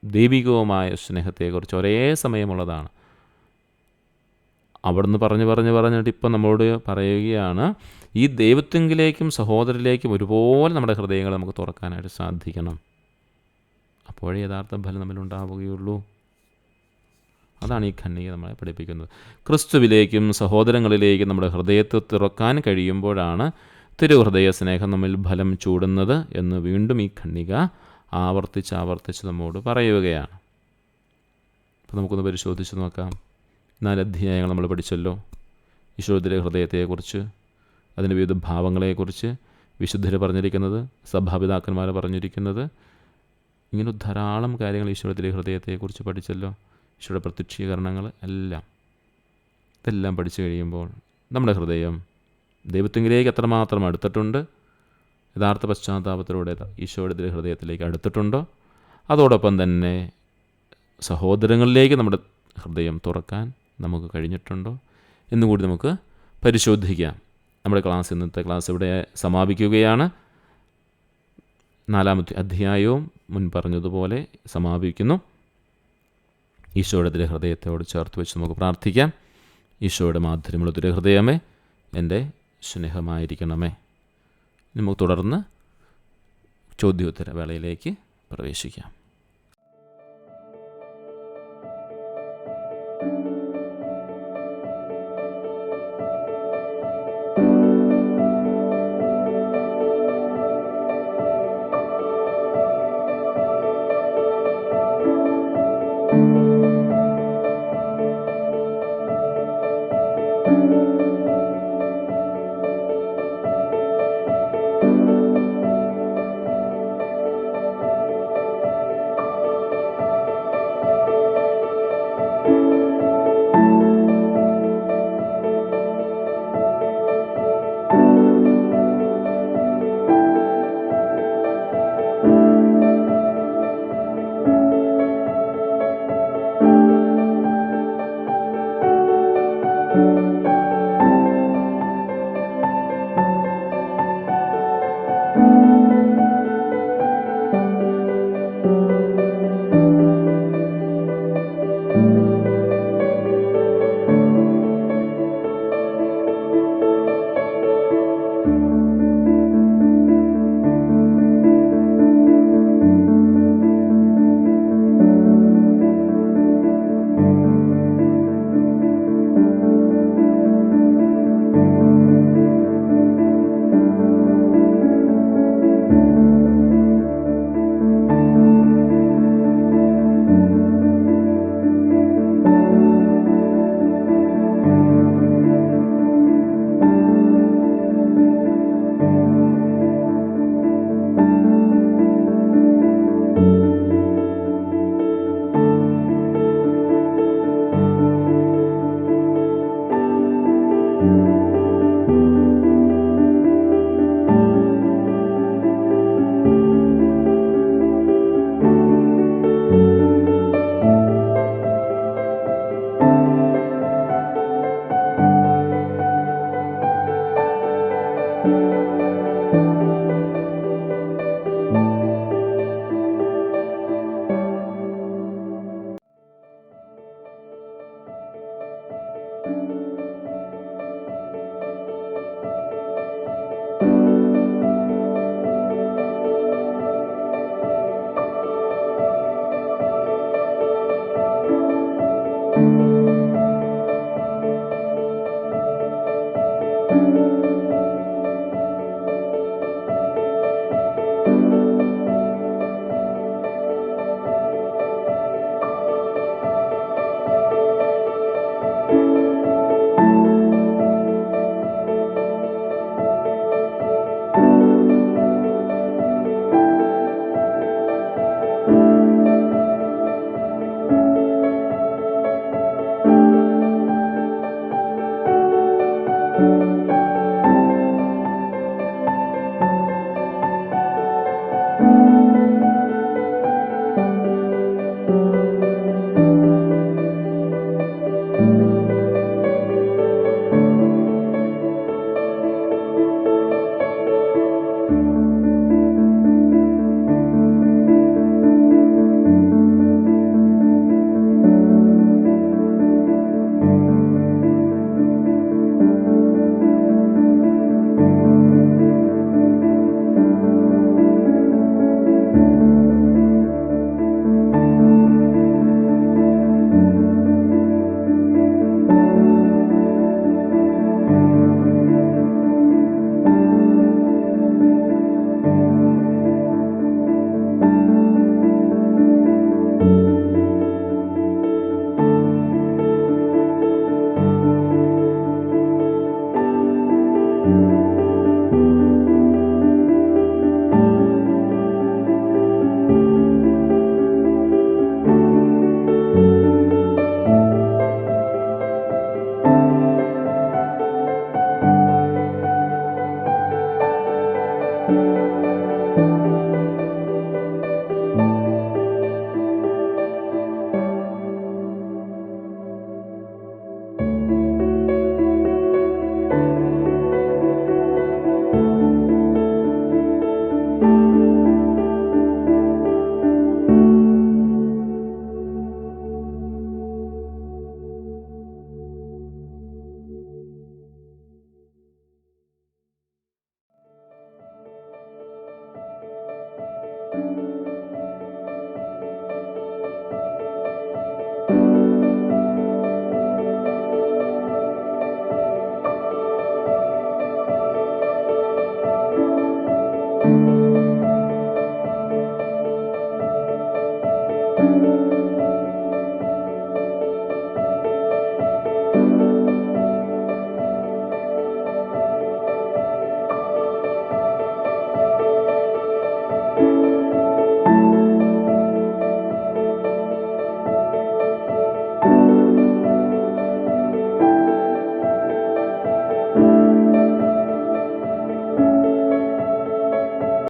ദൈവികവുമായ സ്നേഹത്തെക്കുറിച്ച് ഒരേ സമയമുള്ളതാണ്. അവിടുന്ന് പറഞ്ഞിട്ട് ഇപ്പം നമ്മളോട് പറയുകയാണ്, ഈ ദൈവത്വങ്കിലേക്കും സഹോദരനിലേക്കും ഒരുപോലെ നമ്മുടെ ഹൃദയങ്ങൾ നമുക്ക് തുറക്കാനായിട്ട് സാധിക്കണം. അപ്പോഴേ യഥാർത്ഥ ഫലം നമ്മളുണ്ടാവുകയുള്ളൂ. അതാണ് ഈ ഖണ്ഡിക നമ്മളെ പഠിപ്പിക്കുന്നത്. ക്രിസ്തുവിലേക്കും സഹോദരങ്ങളിലേക്കും നമ്മുടെ ഹൃദയത്തെ തുറക്കാൻ കഴിയുമ്പോഴാണ് തിരുഹൃദയ സ്നേഹം നമ്മിൽ ഫലം ചൂടുന്നത് എന്ന് വീണ്ടും ഈ ഖണ്ഡിക ആവർത്തിച്ച് നമ്മോട് പറയുകയാണ്. അപ്പോൾ നമുക്കൊന്ന് പരിശോധിച്ച് നോക്കാം. 4 അധ്യായങ്ങൾ നമ്മൾ പഠിച്ചല്ലോ. ഈശോയുടെ ഹൃദയത്തെക്കുറിച്ച്, അതിൻ്റെ വിവിധ ഭാവങ്ങളെക്കുറിച്ച് വിശുദ്ധർ പറഞ്ഞിരിക്കുന്നത്, സഭാപിതാക്കന്മാർ പറഞ്ഞിരിക്കുന്നത്, ഇങ്ങനെ ധാരാളം കാര്യങ്ങൾ ഈശോയുടെ ഹൃദയത്തെക്കുറിച്ച് പഠിച്ചല്ലോ. ഈശോയുടെ പ്രത്യക്ഷീകരണങ്ങൾ എല്ലാം, ഇതെല്ലാം പഠിച്ചു കഴിയുമ്പോൾ നമ്മുടെ ഹൃദയം ദൈവത്തിങ്കിലേക്ക് എത്രമാത്രം അടുത്തിട്ടുണ്ട്, യഥാർത്ഥ പശ്ചാത്താപത്തിലൂടെ ഈശോയുടെ ഹൃദയത്തിലേക്ക് അടുത്തിട്ടുണ്ടോ, അതോടൊപ്പം തന്നെ സഹോദരങ്ങളിലേക്ക് നമ്മുടെ ഹൃദയം തുറക്കാൻ നമുക്ക് കഴിഞ്ഞിട്ടുണ്ടോ എന്നുകൂടി നമുക്ക് പരിശോധിക്കാം. നമ്മുടെ ഇന്നത്തെ ക്ലാസ് ഇവിടെ സമാപിക്കുകയാണ്. 4-ാമത്തെ അധ്യായവും മുൻ പറഞ്ഞതുപോലെ സമാപിക്കുന്നു. ഈശോയുടെ ഹൃദയത്തോട് ചേർത്ത് വെച്ച് നമുക്ക് പ്രാർത്ഥിക്കാം. ഈശോയുടെ മാധുര്യമുള്ള ഹൃദയമേ, എൻ്റെ സ്നേഹമായിരിക്കണമേ. നമുക്ക് തുടർന്ന് ചോദ്യോത്തര വേളയിലേക്ക് പ്രവേശിക്കാം.